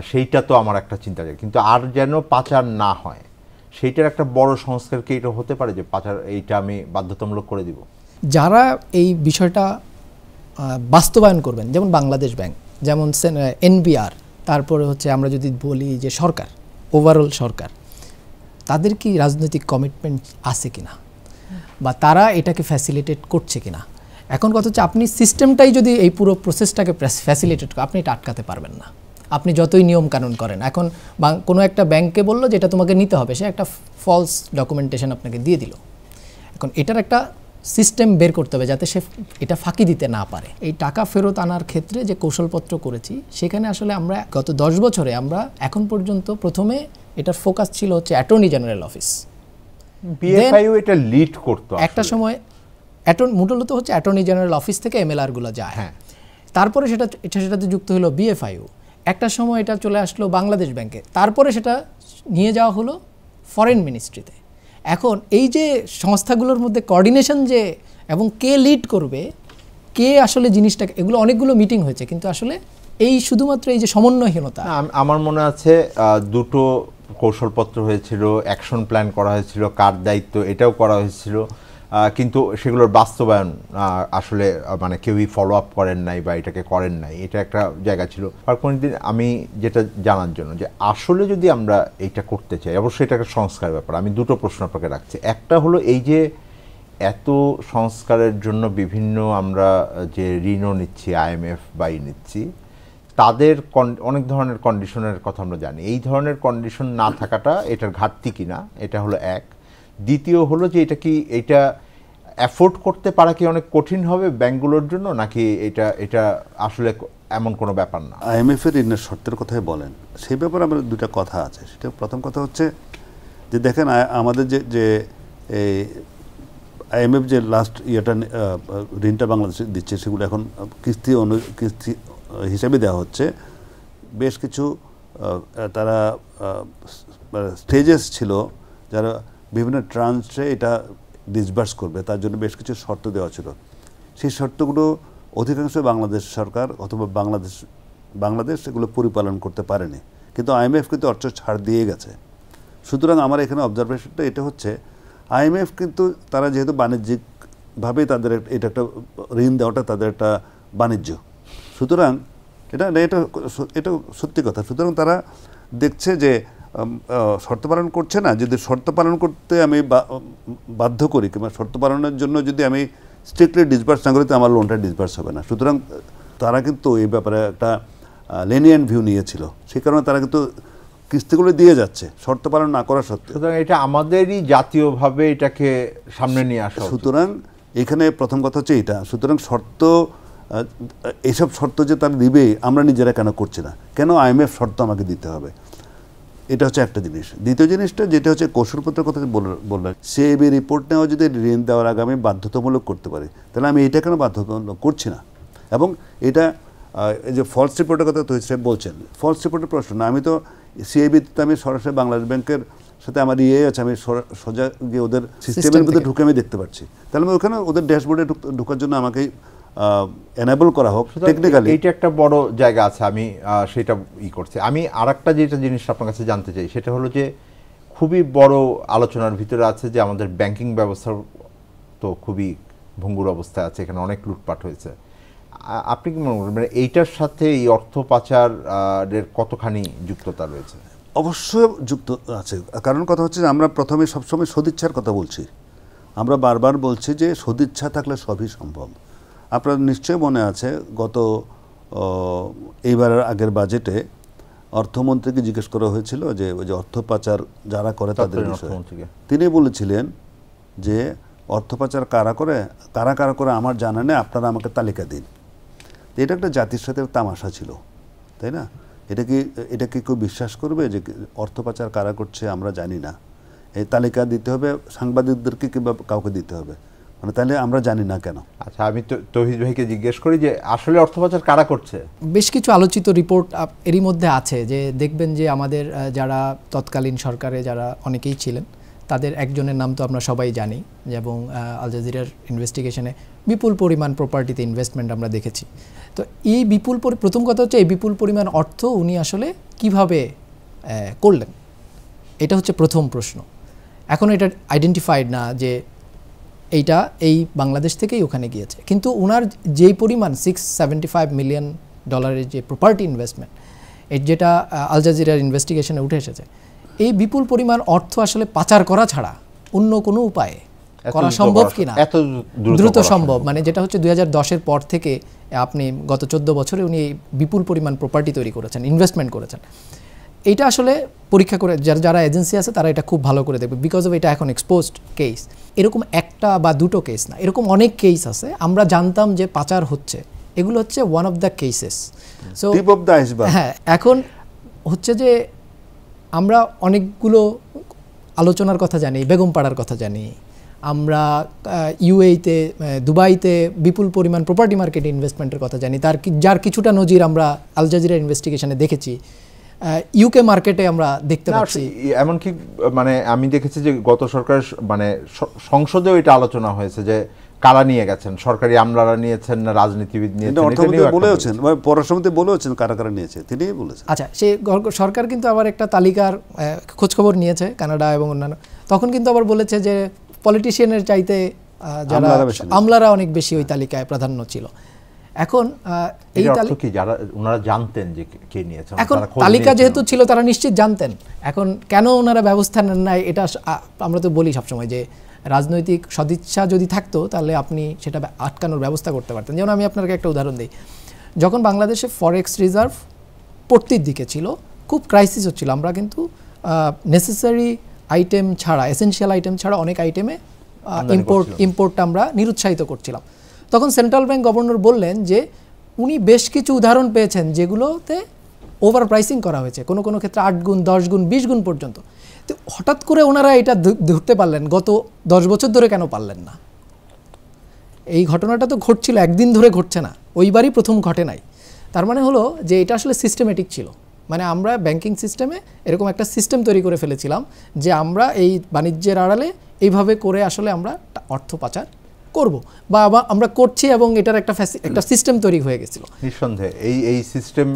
সেইটা তো আমার একটা চিন্তা, কিন্তু আর যেন পাচার না হয় সেইটার একটা বড় সংস্কার কি এটা হতে পারে, যে পাচার এইটা আমি বাধ্যতামূলক করে দিব? যারা এই বিষয়টা বাস্তবায়ন করবেন, যেমন বাংলাদেশ ব্যাংক, যেমন এনবিআর, তারপরে হচ্ছে আমরা যদি বলি যে সরকার, ওভারঅল সরকার, তাদের কি রাজনৈতিক কমিটমেন্ট আছে কিনা, বা তারা এটাকে ফ্যাসিলিটেট করছে কিনা। এখন কথা হচ্ছে আপনি সিস্টেমটাই যদি এই পুরো প্রসেসটাকে ফ্যাসিলিটেট করে, আপনি এটা আটকাতে পারবেন না, আপনি যতই নিয়ম কানুন করেন। এখন কোনো একটা ব্যাংকে বললো যে এটা তোমাকে নিতে হবে, সে একটা ফলস ডকুমেন্টেশন আপনাকে দিয়ে দিল। এখন এটার একটা সিস্টেম বের করতে হবে যাতে সে এটা ফাঁকি দিতে না পারে। এই টাকা ফেরত আনার ক্ষেত্রে যে কৌশলপত্র করেছি সেখানে আসলে আমরা গত 10 বছরে আমরা এখন পর্যন্ত প্রথমে এটার ফোকাস ছিল হচ্ছে অ্যাটর্নি জেনারেল অফিস। বিএফআইও এটা লিড করতো একটা সময় মূলত হচ্ছে অ্যাটর্নি জেনারেল অফিস থেকে এমএলআর গুলো যায়, তারপরে সেটাতে যুক্ত হলো বিএফআইও। একটা সময় এটা চলে আসলো বাংলাদেশ ব্যাংকে, তারপরে সেটা নিয়ে যাওয়া হলো ফরেন মিনিস্ট্রিতে। এখন এই যে সংস্থাগুলোর মধ্যে কোঅর্ডিনেশন যে এবং কে লিড করবে, কে আসলে জিনিসটা, এগুলো অনেকগুলো মিটিং হয়েছে, কিন্তু আসলে এই শুধুমাত্র এই যে সমন্বয়হীনতা। আমার মনে আছে দুটো কৌশলপত্র হয়েছিল, অ্যাকশন প্ল্যান করা হয়েছিল, কার দায়িত্ব এটাও করা হয়েছিল, কিন্তু সেগুলোর বাস্তবায়ন আসলে মানে কেউই ফলো আপ করেন নাই বা এটাকে করেন নাই, এটা একটা জায়গা ছিল। আর কোনোদিন আমি যেটা জানার জন্য যে আসলে যদি আমরা এইটা করতে চাই, অবশ্যই এটা একটা সংস্কার ব্যাপার। আমি দুটো প্রশ্ন আপনাকে রাখছি। একটা হলো এই যে এত সংস্কারের জন্য বিভিন্ন আমরা যে ঋণও নিচ্ছি, IMF বা নিচ্ছি, তাদের অনেক ধরনের কন্ডিশনের কথা আমরা জানি। এই ধরনের কন্ডিশন না থাকাটা এটার ঘাটতি কিনা, এটা হলো এক। দ্বিতীয় হলো যে এটা অ্যাফোর্ড করতে পারা কি অনেক কঠিন হবে ব্যাংকগুলোর জন্য, নাকি এটা আসলে এমন কোনো ব্যাপার না? IMF এর ঋণের শর্তের কথাই বলেন, সেই ব্যাপারে আমার দুটা কথা আছে। সেটা প্রথম কথা হচ্ছে যে দেখেন আমাদের যে IMF যে লাস্ট ঋণটা বাংলাদেশে দিচ্ছে, সেগুলো এখন কিস্তি হিসাবে দেওয়া হচ্ছে। বেশ কিছু তারা স্টেজেস ছিল যারা বিভিন্ন ট্রান্সে এটা ডিসবার্স করবে, তার জন্য বেশ কিছু শর্ত দেওয়া ছিল। সেই শর্তগুলো অধিকাংশ বাংলাদেশ সরকার অথবা বাংলাদেশ এগুলো পরিপালন করতে পারেনি, কিন্তু IMF কিন্তু অর্থ ছাড় দিয়ে গেছে। সুতরাং আমার এখানে অবজারভেশনটা এটা হচ্ছে, IMF কিন্তু তারা যেহেতু বাণিজ্যিকভাবেই তাদের এটা একটা ঋণ দেওয়াটা তাদের একটা বাণিজ্য, সুতরাং এটা সত্যি কথা। সুতরাং তারা দেখছে যে শর্ত পালন করছে না, যদি শর্ত পালন করতে আমি বাধ্য করি কিংবা শর্ত পালনের জন্য যদি আমি স্ট্রিক্টলি ডিসবার্স না করি, তো আমার লোনটা ডিসবার্স হবে না। সুতরাং তারা কিন্তু এই ব্যাপারে একটা লেনিয়ান ভিউ নিয়েছিল, সেই কারণে তারা কিন্তু কিস্তিগুলো দিয়ে যাচ্ছে শর্ত পালন না করা সত্ত্বেও। সুতরাং এটা আমাদেরই জাতীয়ভাবে এটাকে সামনে নিয়ে আসা। সুতরাং এখানে প্রথম কথা হচ্ছে এটা। সুতরাং এইসব শর্ত যে তারা দিবে, আমরা নিজেরা কেন করছি না, কেন IMF শর্ত আমাকে দিতে হবে, এটা হচ্ছে একটা জিনিস। দ্বিতীয় জিনিসটা যেটা হচ্ছে কৌশলপত্রের কথা বললাম, CAB রিপোর্ট নেওয়া যদি ঋণ দেওয়ার আগে আমি বাধ্যতামূলক করতে পারি, তাহলে আমি এটা কেন বাধ্যতামূলক করছি না? এবং এটা এই যে ফলস রিপোর্টের কথা তো বলছেন, ফলস রিপোর্টের প্রশ্ন না, আমি তো CAB তে আমি সরাসরি বাংলাদেশ ব্যাংকের সাথে আমার আছে, আমি সোজা গিয়ে ওদের সিস্টেমের মধ্যে ঢুকে আমি দেখতে পাচ্ছি, তাহলে আমি ওখানে ওদের ড্যাশবোর্ডে ঢোকার জন্য আমাকে এনেবল করা হোক টেকনিক্যালি। এইটা একটা বড় জায়গা আছে, আমি সেটা করছি। আমি আরেকটা যেটা জিনিস আপনার কাছে জানতে চাই, সেটা হলো যে খুবই বড় আলোচনার ভিতরে আছে যে আমাদের ব্যাংকিং ব্যবস্থা তো খুবই ভঙ্গুর অবস্থায় আছে, এখানে অনেক লুটপাট হয়েছে। আপনি কি মনে করেন মানে এইটার সাথে এই অর্থ পাচারের কতখানি যুক্ততা রয়েছে? অবশ্যই যুক্ত আছে। কারণ কথা হচ্ছে যে আমরা প্রথমে সবসময় সদিচ্ছার কথা বলছি, আমরা বারবার বলছি যে সদিচ্ছা থাকলে সবই সম্ভব। আপনার নিশ্চয়ই মনে আছে এইবারের আগের বাজেটে অর্থমন্ত্রীকে জিজ্ঞেস করা হয়েছিল যে ওই যে অর্থ পাচার যারা করে তাদের বিষয়ে, তিনি বলেছিলেন যে অর্থ পাচার কারা করে আমার জানা নেই, আপনারা আমাকে তালিকা দিন। এটা একটা জাতির সাথে তামাশা ছিল, তাই না? এটা কি কেউ বিশ্বাস করবে যে অর্থ পাচার কারা করছে আমরা জানি না? এই তালিকা দিতে হবে সাংবাদিকদেরকে কিংবা কাউকে দিতে হবে, মানে তাহলে আমরা জানি না কেন? আচ্ছা, আমি তৌহিদ ভাইকে জিজ্ঞেস করি যে আসলে অর্থ পাচার কারা করছে। বেশ কিছু আলোচিত রিপোর্ট এরই মধ্যে আছে যে দেখবেন যে আমাদের যারা তৎকালীন সরকারে যারা অনেকেই ছিলেন, তাদের একজনের নাম তো আমরা সবাই জানি, এবং আল জাজিরার ইনভেস্টিগেশনে বিপুল পরিমাণ প্রপার্টিতে ইনভেস্টমেন্ট আমরা দেখেছি। তো এই প্রথম কথা হচ্ছে এই বিপুল পরিমাণ অর্থ উনি আসলে কিভাবে করলেন, এটা হচ্ছে প্রথম প্রশ্ন। এখন এটা আইডেন্টিফাইড না যে এইটা এই বাংলাদেশ থেকেই ওখানে গিয়েছে, কিন্তু ওনার যেই পরিমাণ $675 মিলিয়ন যে প্রপার্টি ইনভেস্টমেন্ট, যেটা আল জাজিরার ইনভেস্টিগেশনে উঠে এসেছে, এই বিপুল পরিমাণ অর্থ আসলে পাচার করা ছাড়া অন্য কোনো উপায়ে করা সম্ভব কিনা, এত দ্রুত সম্ভব, মানে যেটা হচ্ছে 2010-এর পর থেকে আপনি গত 14 বছরে উনি বিপুল পরিমাণ প্রপার্টি তৈরি করেছেন, ইনভেস্টমেন্ট করেছেন। এইটা আসলে পরীক্ষা করে যারা এজেন্সি আছে তারা এটা খুব ভালো করে দেখবে, বিকজ অফ এটা এখন এক্সপোজড কেস। এরকম একটা বা দুটো কেস না, এরকম অনেক কেস আছে। আমরা জানতাম যে পাচার হচ্ছে, এগুলো হচ্ছে one of the cases. So হ্যাঁ, এখন হচ্ছে যে আমরা অনেকগুলো আলোচনার কথা জানি, বেগমপাড়ার কথা জানি, আমরা ইউএইতে দুবাইতে বিপুল পরিমাণ প্রপার্টি মার্কেট ইনভেস্টমেন্টের কথা জানি, যার কিছুটা নজির আমরা আল জাজিরা ইনভেস্টিগেশনে দেখেছি। ইউকে মার্কেটে আমরা দেখতে পাচ্ছি, এমনকি মানে আমি দেখেছি যে গত সরকার মানে সংসদেও এটা আলোচনা হয়েছে যে কারা নিয়ে গেছেন, সরকারি আমলারা নিয়েছেন না রাজনীতিবিদ নিয়েছেন, বলেছেন পররাষ্ট্রমন্ত্রী বলেছেন কারা কারা নিয়েছে, তিনিই বলেছেন। আচ্ছা, সে সরকার কিন্তু আবার একটা তালিকার খোঁজখবর নিয়েছে কানাডা এবং অন্যান্য, তখন কিন্তু আবার বলেছে যে পলিটিশিয়ানের চাইতে যারা আমলারা অনেক বেশি ওই তালিকায় প্রাধান্য ছিল। এখন এই যারা ওনারা জানতেন যে কে নিয়েছেন, এখন তালিকা যেহেতু ছিল তারা নিশ্চিত জানতেন। এখন কেন ওনারা ব্যবস্থা নেন নাই, এটা আমরা তো বলি সবসময় যে রাজনৈতিক সদিচ্ছা যদি থাকতো তাহলে আপনি সেটা আটকানোর ব্যবস্থা করতে পারতেন। যেমন আমি আপনাকে একটা উদাহরণ দিই, যখন বাংলাদেশে ফরেক্স রিজার্ভ পড়তির দিকে ছিল, খুব ক্রাইসিস হচ্ছিল, আমরা কিন্তু নেসেসারি আইটেম ছাড়া, এসেনশিয়াল আইটেম ছাড়া অনেক আইটেমে ইম্পোর্টটা আমরা নিরুৎসাহিত করছিলাম। তখন সেন্ট্রাল ব্যাংক গভর্নর বললেন যে উনি বেশ কিছু উদাহরণ পেয়েছেন যেগুলোতে ওভার প্রাইসিং করা হয়েছে, কোনো কোনো ক্ষেত্রে 8 গুণ 10 গুণ 20 গুণ পর্যন্ত। তো হঠাৎ করে ওনারা এটা ধরতে পারলেন, গত 10 বছর ধরে কেন পারলেন না? এই ঘটনাটা তো ঘটছিল, একদিন ধরে ঘটছে না, ওইবারই প্রথম ঘটে নাই। তার মানে হলো যে এটা আসলে সিস্টেমেটিক ছিল। মানে আমরা ব্যাংকিং সিস্টেমে এরকম একটা সিস্টেম তৈরি করে ফেলেছিলাম যে আমরা এই বাণিজ্যের আড়ালে এইভাবে করে আসলে আমরা অর্থ পাচার করব, বা আমরা করছি, এবং এটার একটা সিস্টেম তৈরি হয়ে গেছিল। নিঃসন্দেহে এই সিস্টেম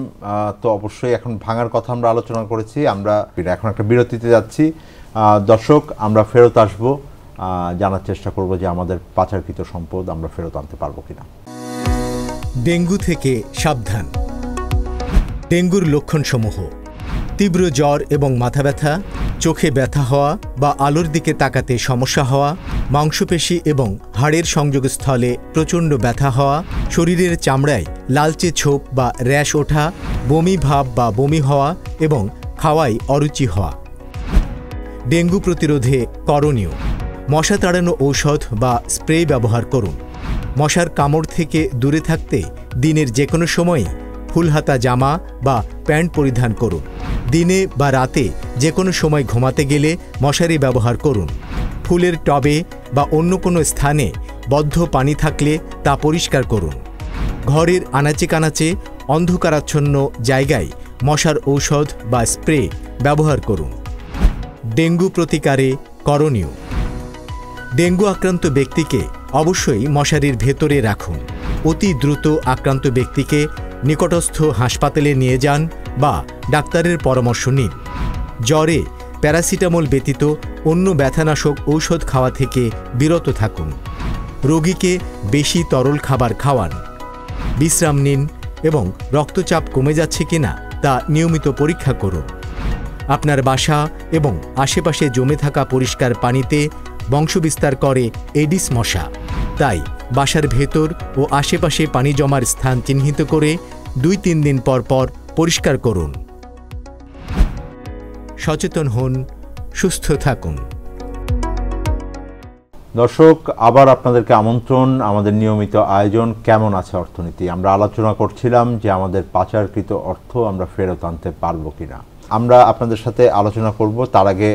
তো অবশ্যই এখন ভাঙার কথা আমরা আলোচনা করেছি। আমরা এখন একটা বিরতিতে যাচ্ছি। দর্শক, আমরা ফেরত আসবো, জানার চেষ্টা করব যে আমাদের পাচারকৃত সম্পদ আমরা ফেরত আনতে পারবো কিনা। ডেঙ্গু থেকে সাবধান। ডেঙ্গুর লক্ষণসমূহ: তীব্র জ্বর এবং মাথা ব্যথা, চোখে ব্যথা হওয়া বা আলোর দিকে তাকাতে সমস্যা হওয়া, মাংসপেশি এবং হাড়ের সংযোগস্থলে প্রচণ্ড ব্যথা হওয়া, শরীরের চামড়ায় লালচে ছোপ বা র্যাশ ওঠা, বমি ভাব বা বমি হওয়া এবং খাওয়ায় অরুচি হওয়া। ডেঙ্গু প্রতিরোধে করণীয়: মশা তাড়ানো ঔষধ বা স্প্রে ব্যবহার করুন। মশার কামড় থেকে দূরে থাকতে দিনের যে কোনো সময়ই ফুলহাতা জামা বা প্যান্ট পরিধান করুন। দিনে বা রাতে যে কোনো সময় ঘুমাতে গেলে মশারি ব্যবহার করুন। ফুলের টবে বা অন্য কোনো স্থানে বদ্ধ পানি থাকলে তা পরিষ্কার করুন। ঘরের আনাচে কানাচে অন্ধকারাচ্ছন্ন জায়গায় মশার ঔষধ বা স্প্রে ব্যবহার করুন। ডেঙ্গু প্রতিকারে করণীয়: ডেঙ্গু আক্রান্ত ব্যক্তিকে অবশ্যই মশারির ভেতরে রাখুন। অতি দ্রুত আক্রান্ত ব্যক্তিকে নিকটস্থ হাসপাতালে নিয়ে যান বা ডাক্তারের পরামর্শ নিন। জ্বরে প্যারাসিটামল ব্যতীত অন্য ব্যথানাশক ঔষধ খাওয়া থেকে বিরত থাকুন। রোগীকে বেশি তরল খাবার খাওয়ান। বিশ্রাম নিন এবং রক্তচাপ কমে যাচ্ছে কিনা তা নিয়মিত পরীক্ষা করুন। আপনার বাসা এবং আশেপাশে জমে থাকা পরিষ্কার পানিতে বংশবিস্তার করে এডিস মশা। তাই বাসার ভেতর ও আশেপাশে পানি জমার স্থান চিহ্নিত করে 2-3 দিন পর পর পরিষ্কার করুন। সচেতন হন, সুস্থ থাকুন। দর্শক, আবার আপনাদেরকে আমন্ত্রণ আমাদের নিয়মিত আয়োজন কেমন আছে অর্থনীতি। আমরা আলোচনা করছিলাম যে আমাদের পাচারকৃত অর্থ আমরা ফেরত আনতে পারবো কিনা। আমরা আপনাদের সাথে আলোচনা করব, তার আগে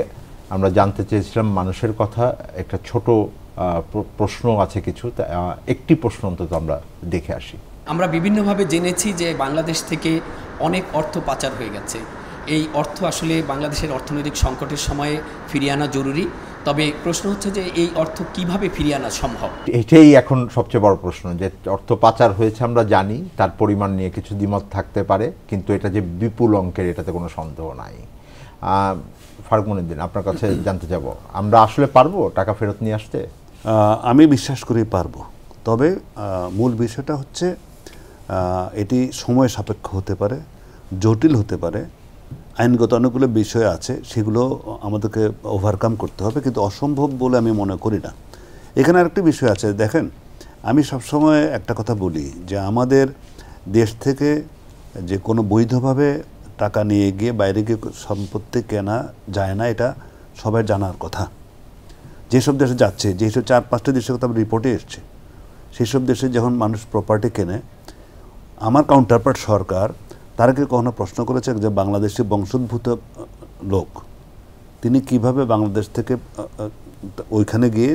আমরা জানতে চেয়েছিলাম মানুষের কথা। একটা ছোট প্রশ্ন আছে কিছু, একটি প্রশ্ন অন্তত আমরা দেখে আসি। আমরা বিভিন্নভাবে জেনেছি যে বাংলাদেশ থেকে অনেক অর্থ পাচার হয়ে গেছে। এই অর্থ আসলে বাংলাদেশের অর্থনৈতিক সংকটের সময়ে ফিরিয়ে আনা জরুরি। তবে প্রশ্ন হচ্ছে যে এই অর্থ কিভাবে ফিরিয়ে আনা সম্ভব। এটাই এখন সবচেয়ে বড় প্রশ্ন, যে অর্থ পাচার হয়েছে আমরা জানি, তার পরিমাণ নিয়ে কিছু দ্বিমত থাকতে পারে, কিন্তু এটা যে বিপুল অঙ্কের এটাতে কোনো সন্দেহ নাই। ফারুক মনিউদ্দিন, আপনার কাছে জানতে যাব, আমরা আসলে পারবো টাকা ফেরত নিয়ে আসতে? আমি বিশ্বাস করি পারবো, তবে মূল বিষয়টা হচ্ছে এটি সময় সাপেক্ষ হতে পারে, জটিল হতে পারে, আইনগত অনেকগুলো বিষয় আছে, সেগুলো আমাদেরকে ওভারকাম করতে হবে, কিন্তু অসম্ভব বলে আমি মনে করি না। এখানে আরেকটি বিষয় আছে, দেখেন, আমি সবসময় একটা কথা বলি যে আমাদের দেশ থেকে যে কোনো বৈধভাবে টাকা নিয়ে গিয়ে বাইরে গিয়ে সম্পত্তি কেনা যায় না, এটা সবাই জানার কথা। যেসব দেশে যাচ্ছে, যেসব 4-5টা দেশের কথা রিপোর্টে এসছে, সেই সব দেশে যখন মানুষ প্রপার্টি কেনে, আমার কাউন্টারপার্ট সরকার তারাকে কখনো প্রশ্ন করেছে যে বাংলাদেশি বংশোদ্ভূত লোক তিনি কিভাবে বাংলাদেশ থেকে ওইখানে গিয়ে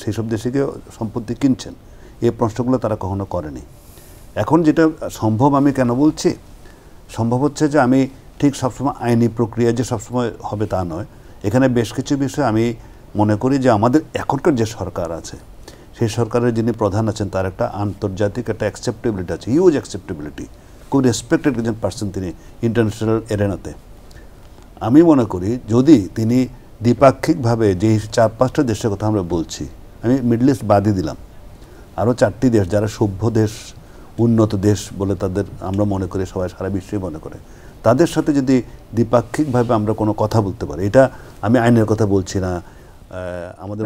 সেই সব দেশে গিয়ে সম্পত্তি কিনছেন, এই প্রশ্নগুলো তারা কখনো করেনি। এখন যেটা সম্ভব, আমি কেন বলছি সম্ভব হচ্ছে যে আমি ঠিক সবসময় আইনি প্রক্রিয়া যে সবসময় হবে তা নয়। এখানে বেশ কিছু বিষয় আমি মনে করি যে আমাদের এখনকার যে সরকার আছে, সেই সরকারের যিনি প্রধান আছেন তার একটা আন্তর্জাতিক একটা অ্যাকসেপ্টেবিলিটি আছে, হিউজ অ্যাকসেপ্টেবিলিটি, খুব রেসপেক্টেড একজন পার্সন তিনি ইন্টারন্যাশনাল এরেনাতে। আমি মনে করি যদি তিনি দ্বিপাক্ষিকভাবে যে 4-5টা দেশের কথা আমরা বলছি, আমি মিডল ইস্ট বাদই দিলাম, আরও 4টি দেশ যারা সভ্য দেশ, উন্নত দেশ বলে তাদের আমরা মনে করি, সবাই সারা বিশ্বই মনে করে, তাদের সাথে যদি দ্বিপাক্ষিকভাবে আমরা কোনো কথা বলতে পারি, এটা আমি আইনের কথা বলছি না, আমাদের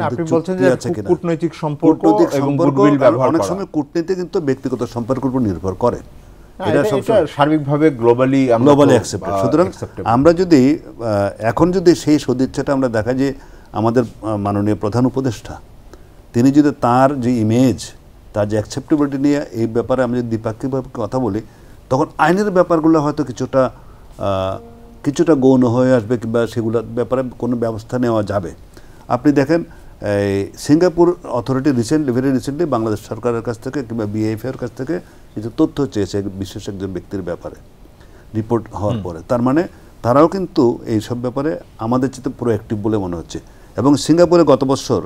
কূটনৈতিক সম্পর্ক এবং গুডউইল ব্যবহার করা, অনেক সময় কূটনীতি কিন্তু ব্যক্তিগত সম্পর্কের উপর নির্ভর করে, এটা সার্বিকভাবে গ্লোবালি অ্যাকসেপ্টেড। সুতরাং আমরা যদি এখন যদি সেই সদিচ্ছাটা আমরা দেখা যে আমাদের মাননীয় প্রধান উপদেষ্টা তিনি যদি তার যে ইমেজ, তার যে অ্যাকসেপ্টেবিলিটি নিয়ে এই ব্যাপারে আমরা যদি দ্বিপাক্ষিকভাবে কথা বলি, তখন আইনের ব্যাপারগুলো হয়তো কিছুটা গৌণ হয়ে আসবে, কিংবা সেগুলোর ব্যাপারে কোনো ব্যবস্থা নেওয়া যাবে। আপনি দেখেন এই Singapore authority very recently Bangladesh সরকারের কাছ থেকে কিংবা বিএফএর কাছ থেকে কিছু তথ্য চেয়েছে বিশেষ একজন ব্যক্তির ব্যাপারে রিপোর্ট হওয়ার পরে। তার মানে তারাও কিন্তু এই সব ব্যাপারে আমাদের চেয়ে প্রোঅ্যাক্টিভ বলে মনে হচ্ছে। এবং সিঙ্গাপুরে গত বছর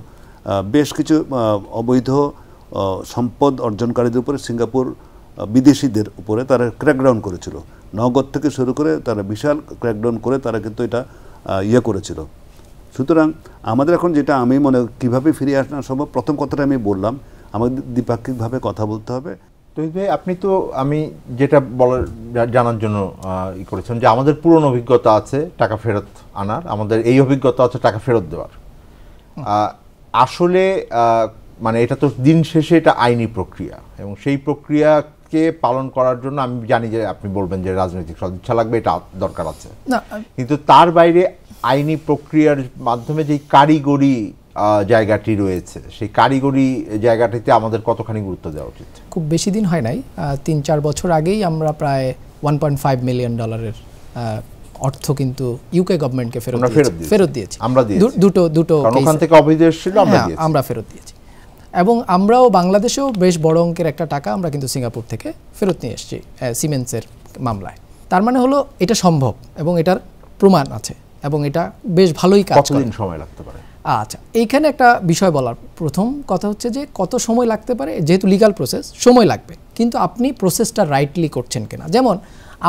বেশ কিছু অবৈধ সম্পদ অর্জনকারীদের উপরে সিঙ্গাপুর বিদেশিদের উপরে তারা ক্র্যাকডাউন করেছিল, নগদ থেকে শুরু করে তারা বিশাল ক্র্যাকডাউন করে তারা কিন্তু এটা করেছিল। সুতরাং আমাদের এখন যেটা আমি মনে কীভাবে ফিরে আসা সম্ভব, প্রথম কথাটা আমি বললাম, আমাদের দ্বিপাক্ষিকভাবে কথা বলতে হবে। তহিদ ভাই, আপনি তো আমি যেটা জানার জন্য করেছেন যে আমাদের পুরনো অভিজ্ঞতা আছে টাকা ফেরত আনার, আমাদের এই অভিজ্ঞতা আছে টাকা ফেরত দেওয়ার। আসলে মানে এটা তো দিন শেষে এটা আইনি প্রক্রিয়া, এবং সেই প্রক্রিয়াকে পালন করার জন্য আমি জানি যে আপনি বলবেন যে রাজনৈতিক সদিচ্ছা লাগবে, এটা দরকার আছে, কিন্তু তার বাইরে আইনি প্রক্রিয়ার মাধ্যমে যেই কারিগরি জায়গাটি রয়েছে, সেই কারিগরি জায়গাটিতে আমাদের কতখানি গুরুত্ব দেওয়া উচিত? খুব বেশি দিন হয় নাই, 3-4 বছর আগেই আমরা প্রায় $1.5 মিলিয়ন অর্থ কিন্তু ইউকে গভর্নমেন্টকে ফেরত দিয়েছি। দুটো ওখান থেকে অবৈধ এসেছিল, আমরা ফেরত দিয়েছি। এবং আমরাও বাংলাদেশেও বেশ বড় অঙ্কের একটা টাকা আমরা কিন্তু সিঙ্গাপুর থেকে ফেরত নিয়ে এসেছি সিমেন্টসের মামলায়। তার মানে হলো এটা সম্ভব এবং এটার প্রমাণ আছে এবং এটা বেশ ভালোই কাজ করে। কতদিন সময় লাগতে পারে? আচ্ছা, এইখানে একটা বিষয় বলার প্রথম কথা হচ্ছে যে কত সময় লাগতে পারে, যেহেতু লিগ্যাল প্রসেস সময় লাগবে, কিন্তু আপনি প্রসেসটা রাইটলি করছেন কিনা। যেমন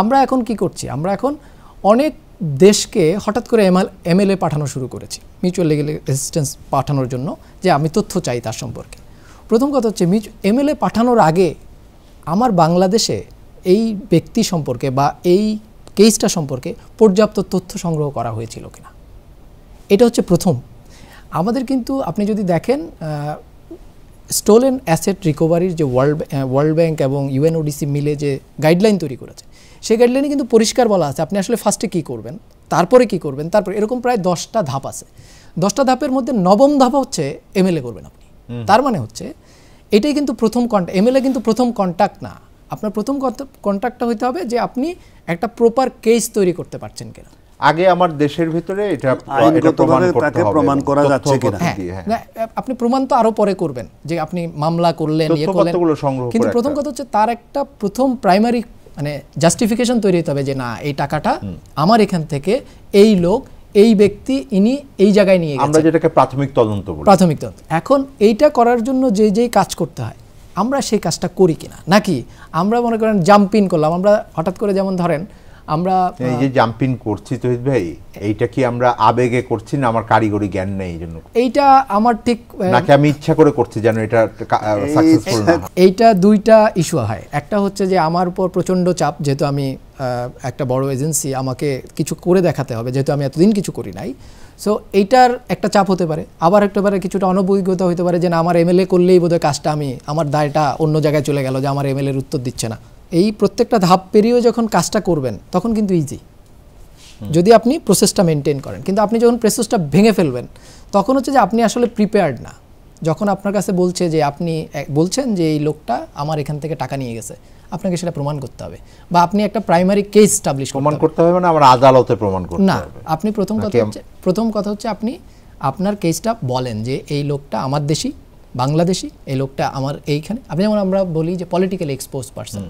আমরা এখন কি করছি, আমরা এখন অনেক দেশকে হঠাৎ করে এমএলএ পাঠানো শুরু করেছি, মিউচুয়াল লিগ্যাল অ্যাসিস্ট্যান্স পাঠানোর জন্য, যে আমি তথ্য চাই তার সম্পর্কে। প্রথম কথা হচ্ছে এমএলএ পাঠানোর আগে আমার বাংলাদেশে এই ব্যক্তি সম্পর্কে বা এই কেসটা সম্পর্কে পর্যাপ্ত তথ্য সংগ্রহ করা হয়েছিল কিনা, এটা হচ্ছে প্রথম। আমাদের কিন্তু আপনি যদি দেখেন স্টোলেন অ্যাসেট রিকভারির যে ওয়ার্ল্ড ব্যাংক এবং ইউএনওডিসি মিলে যে গাইডলাইন তৈরি করেছে, সেই গাইডলাইনে কিন্তু পরিষ্কার বলা আছে আপনি আসলে ফার্স্টে কী করবেন, তারপরে কী করবেন, তারপরে এরকম প্রায় 10টা ধাপ আছে। 10টা ধাপের মধ্যে 9ম ধাপ হচ্ছে এমএলএ করবেন আপনি। তার মানে হচ্ছে এটাই কিন্তু প্রথম এমএলএ কিন্তু প্রথম কন্ট্যাক্ট না, আপনার প্রথম কন্ট্যাক্টটা হইতে হবে যে আপনি একটা প্রপার কেস তৈরি করতে পারছেন কিনা। আগে আমার দেশের ভিতরে এটা আইনগতভাবে তাকে প্রমাণ করা যাচ্ছে কিনা। না, আপনি প্রমাণ তো আরো পরে করবেন, যে আপনি মামলা করলেন, কিন্তু প্রথম কথা হচ্ছে তার একটা প্রথম প্রাইমারি মানে জাস্টিফিকেশন তৈরি হতে হবে যে না, এই টাকাটা আমার এখান থেকে এই লোক, এই ব্যক্তি, ইনি এই জায়গায় নিয়ে গেছেন, আমরা যেটাকে প্রাথমিক তদন্ত বলি। প্রাথমিক তদন্ত। এখন এইটা করার জন্য যেই কাজ করতে হয় আমরা সেই কাজটা করি কিনা, নাকি আমরা মনে করেন জাম্প ইন করলাম, আমরা হঠাৎ করে, যেমন ধরেন আমরা এই যে জাম্পিং করছি তহিদ ভাই, এইটা কি আমরা আবেগে করছি না আমার কারিগরি জ্ঞান নেই এই জন্য? এইটা আমার ঠিক নাকি আমি ইচ্ছা করে করছি যেন এটা সাকসেসফুল না? এইটা দুইটা ইস্যু হয়। একটা হচ্ছে যে আমার উপর প্রচণ্ড চাপ, যেহেতু আমি একটা বড় এজেন্সি, আমাকে কিছু করে দেখাতে হবে, যেহেতু আমি এতদিন কিছু করি নাই। সো এইটার একটা চাপ হতে পারে। আবার একটা পারে কিছুটা অনভিজ্ঞতা হতে পারে যে না, আমার এমএলএ করলেই বোধহয় কাজটা, আমার দায়টা অন্য জায়গায় চলে গেল, যে আমার এমএলএর উত্তর দিচ্ছে না। এই প্রত্যেকটা ধাপ পেরিয়ে যখন কাজটা করবেন তখন কিন্তু ইজি, যদি আপনি প্রসেসটা মেনটেন করেন। কিন্তু আপনি যখন প্রসেসটা ভেঙে ফেলবেন তখন হচ্ছে যে আপনি আসলে প্রিপেয়ার্ড না। যখন আপনার কাছে বলছে যে আপনি বলছেন যে এই লোকটা আমার এখান থেকে টাকা নিয়ে গেছে, আপনাকে সেটা প্রমাণ করতে হবে, বা আপনি একটা প্রাইমারি কেস স্টাবলিশ প্রমাণ করতে হবে, মানে আমরা আদালতে প্রমাণ করতে না। হবে। আপনি প্রথম কথা হচ্ছে আপনি আপনার কেসটা বলেন যে এই লোকটা আমার দেশি, বাংলাদেশি, এই লোকটা আমার এইখানে। আপনি যেমন আমরা বলি যে politically expose person,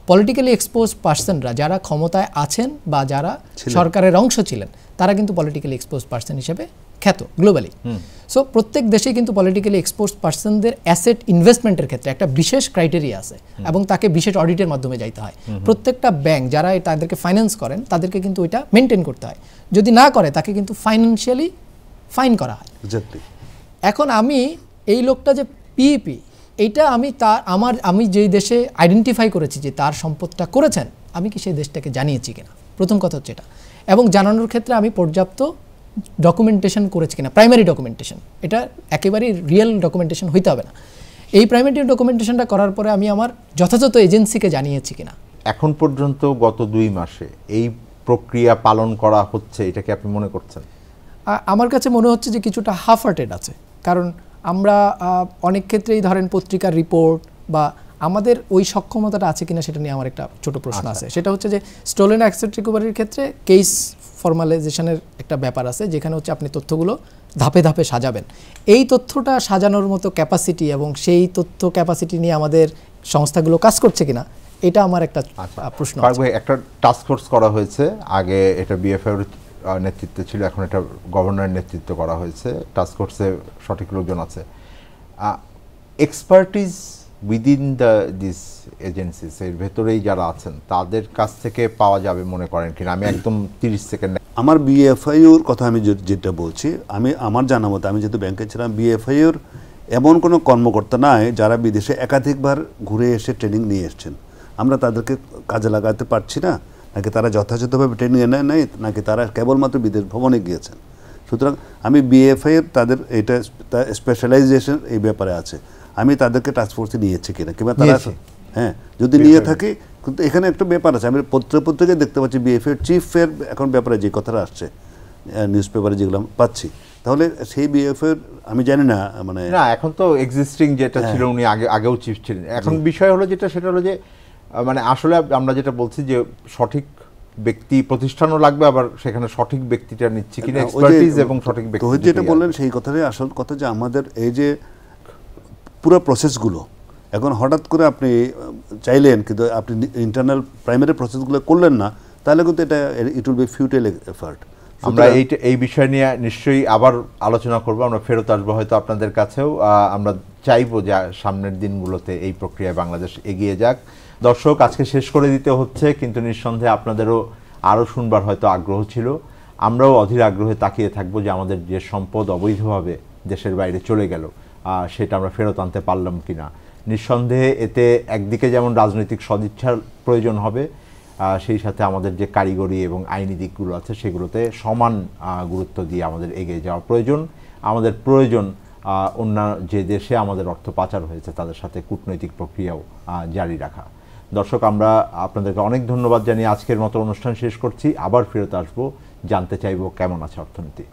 politically expose পার্সনরা যারা ক্ষমতায় আছেন বা যারা সরকারের অংশ ছিলেন, তারা কিন্তু পলিটিক্যালি এক্সপোজ পার্সন হিসেবে খ্যাত গ্লোবালি। সো প্রত্যেক দেশে কিন্তু পলিটিক্যালি এক্সপোজ পার্সনদের অ্যাসেট ইনভেস্টমেন্টের ক্ষেত্রে একটা বিশেষ ক্রাইটেরিয়া আছে এবং তাকে বিশেষ অডিটের মাধ্যমে যাইতে হয়। প্রত্যেকটা ব্যাংক যারা তাদেরকে ফাইন্যান্স করেন তাদেরকে কিন্তু ওইটা মেনটেন করতে হয়, যদি না করে তাকে কিন্তু ফাইন্যান্সিয়ালি ফাইন করা হয়। এখন আমি এই লোকটা যে পিইপি, এইটা আমি যেই দেশে আইডেন্টিফাই করেছি যে তার সম্পদটা করেছেন, আমি কি সেই দেশটাকে জানিয়েছি কিনা, প্রথম কথা হচ্ছে এটা। এবং জানানোর ক্ষেত্রে আমি পর্যাপ্ত ডকুমেন্টেশন করেছি কিনা, প্রাইমারি ডকুমেন্টেশন, এটা একেবারেই রিয়েল ডকুমেন্টেশন হইতে হবে না। এই প্রাইমারি ডকুমেন্টেশনটা করার পরে আমি আমার যথাযথ এজেন্সিকে জানিয়েছি কিনা। এখন পর্যন্ত গত 2 মাসে এই প্রক্রিয়া পালন করা হচ্ছে, এটাকে আপনি মনে করছেন? আমার কাছে মনে হচ্ছে যে কিছুটা হাফ হার্টেড আছে, কারণ আমরা অনেক ক্ষেত্রেই ধরেন পত্রিকার রিপোর্ট বা আমাদের ওই সক্ষমতাটা আছে কিনা সেটা নিয়ে আমার একটা ছোট প্রশ্ন আছে। সেটা হচ্ছে যে স্টোলেন অ্যাসেট রিকভারির ক্ষেত্রে কেস ফর্মালাইজেশনের একটা ব্যাপার আছে, যেখানে হচ্ছে আপনি তথ্যগুলো ধাপে ধাপে সাজাবেন। এই তথ্যটা সাজানোর মতো ক্যাপাসিটি এবং সেই তথ্য ক্যাপাসিটি নিয়ে আমাদের সংস্থাগুলো কাজ করছে কিনা, এটা আমার একটা প্রশ্ন। একটা টাস্ক ফোর্স করা হয়েছে, আগে এটা বিএফআই নেতৃত্বে ছিল, এখন এটা গভর্নরের নেতৃত্ব করা হয়েছে। টাস্ক ফোর্সে সঠিক লোকজন আছে। এক্সপার্টিজ উইদিন দিস এজেন্সিস এর ভেতরেই যারা আছেন তাদের কাছ থেকে পাওয়া যাবে মনে করেন কিনা? আমি একদম 30 সেকেন্ড। আমার বিএফআইওর কথা আমি যেটা বলছি, আমার জানা মতো, আমি যেহেতু ব্যাংকে ছিলাম, বিএফআইওর এমন কোনো কর্মকর্তা নাই যারা বিদেশে একাধিকবার ঘুরে এসে ট্রেনিং নিয়ে এসছেন। আমরা তাদেরকে কাজে লাগাতে পারছি না, নাকি তারা যথাযথভাবে ট্রেনিং নেয় নাই, নাকি তারা কেবলমাত্র বিদেশ ভ্রমণে গিয়েছেন। সুতরাং আমি বিএফআইয়ের তাদের এটা স্পেশালাইজেশন এই ব্যাপারে আছে, আমি তাদেরকে টাস্কফোর্সে নিয়েছি কিনা, কিংবা তারা হ্যাঁ যদি নিয়ে থাকে। কিন্তু এখানে একটা ব্যাপার আছে, আমি পত্রিকায় দেখতে পাচ্ছি বিএফআইয়ের চিফের এখন ব্যাপারে যে কথাটা আসছে নিউজ পেপারে যেগুলো পাচ্ছি, তাহলে সেই বিএফআইয়ের আমি জানি না, মানে না এখন তো এক্সিস্টিং যেটা ছিল উনি আগেও চিফ ছিলেন। এখন বিষয় হলো সেটা হলো যে মানে আসলে আমরা যেটা বলছি যে সঠিক ব্যক্তি প্রতিষ্ঠানও লাগবে, আবার সেখানে সঠিক ব্যক্তিটা নিচ্ছে কিনা, এক্সপার্টিজ এবং সঠিক ব্যক্তি যেটা বললেন সেই কথাটাই আসল কথা, যে আমাদের এই যে পুরো প্রসেসগুলো এখন হঠাৎ করে আপনি চাইলেন কিন্তু আপনি ইন্টারনাল প্রাইমারি প্রসেসগুলো করলেন না, তাহলে কিন্তু এটা it will be futile effort. আমরা এই বিষয় নিয়ে নিশ্চয়ই আবার আলোচনা করব, আমরা ফেরত আসবো হয়তো আপনাদের কাছেও। আমরা চাইবো যে সামনের দিনগুলোতে এই প্রক্রিয়ায় বাংলাদেশ এগিয়ে যাক। দর্শক, আজকে শেষ করে দিতে হচ্ছে, কিন্তু নিঃসন্দেহে আপনাদেরও আরও শুনবার হয়তো আগ্রহ ছিল। আমরাও অধীর আগ্রহে তাকিয়ে থাকবো যে আমাদের যে সম্পদ অবৈধভাবে দেশের বাইরে চলে গেল সেটা আমরা ফেরত আনতে পারলাম কিনা। নিঃসন্দেহে এতে একদিকে যেমন রাজনৈতিক সদিচ্ছার প্রয়োজন হবে, সেই সাথে আমাদের যে কারিগরি এবং আইনি দিকগুলো আছে সেগুলোতে সমান গুরুত্ব দিয়ে আমাদের এগিয়ে যাওয়া প্রয়োজন। আমাদের প্রয়োজন অন্য যে দেশে আমাদের অর্থ পাচার হয়েছে তাদের সাথে কূটনৈতিক প্রক্রিয়াও জারি রাখা। দর্শক, আমরা আপনাদেরকে অনেক ধন্যবাদ জানিয়ে আজকের মতো অনুষ্ঠান শেষ করছি। আবার ফেরত আসবো, জানতে চাইবো কেমন আছে অর্থনীতি।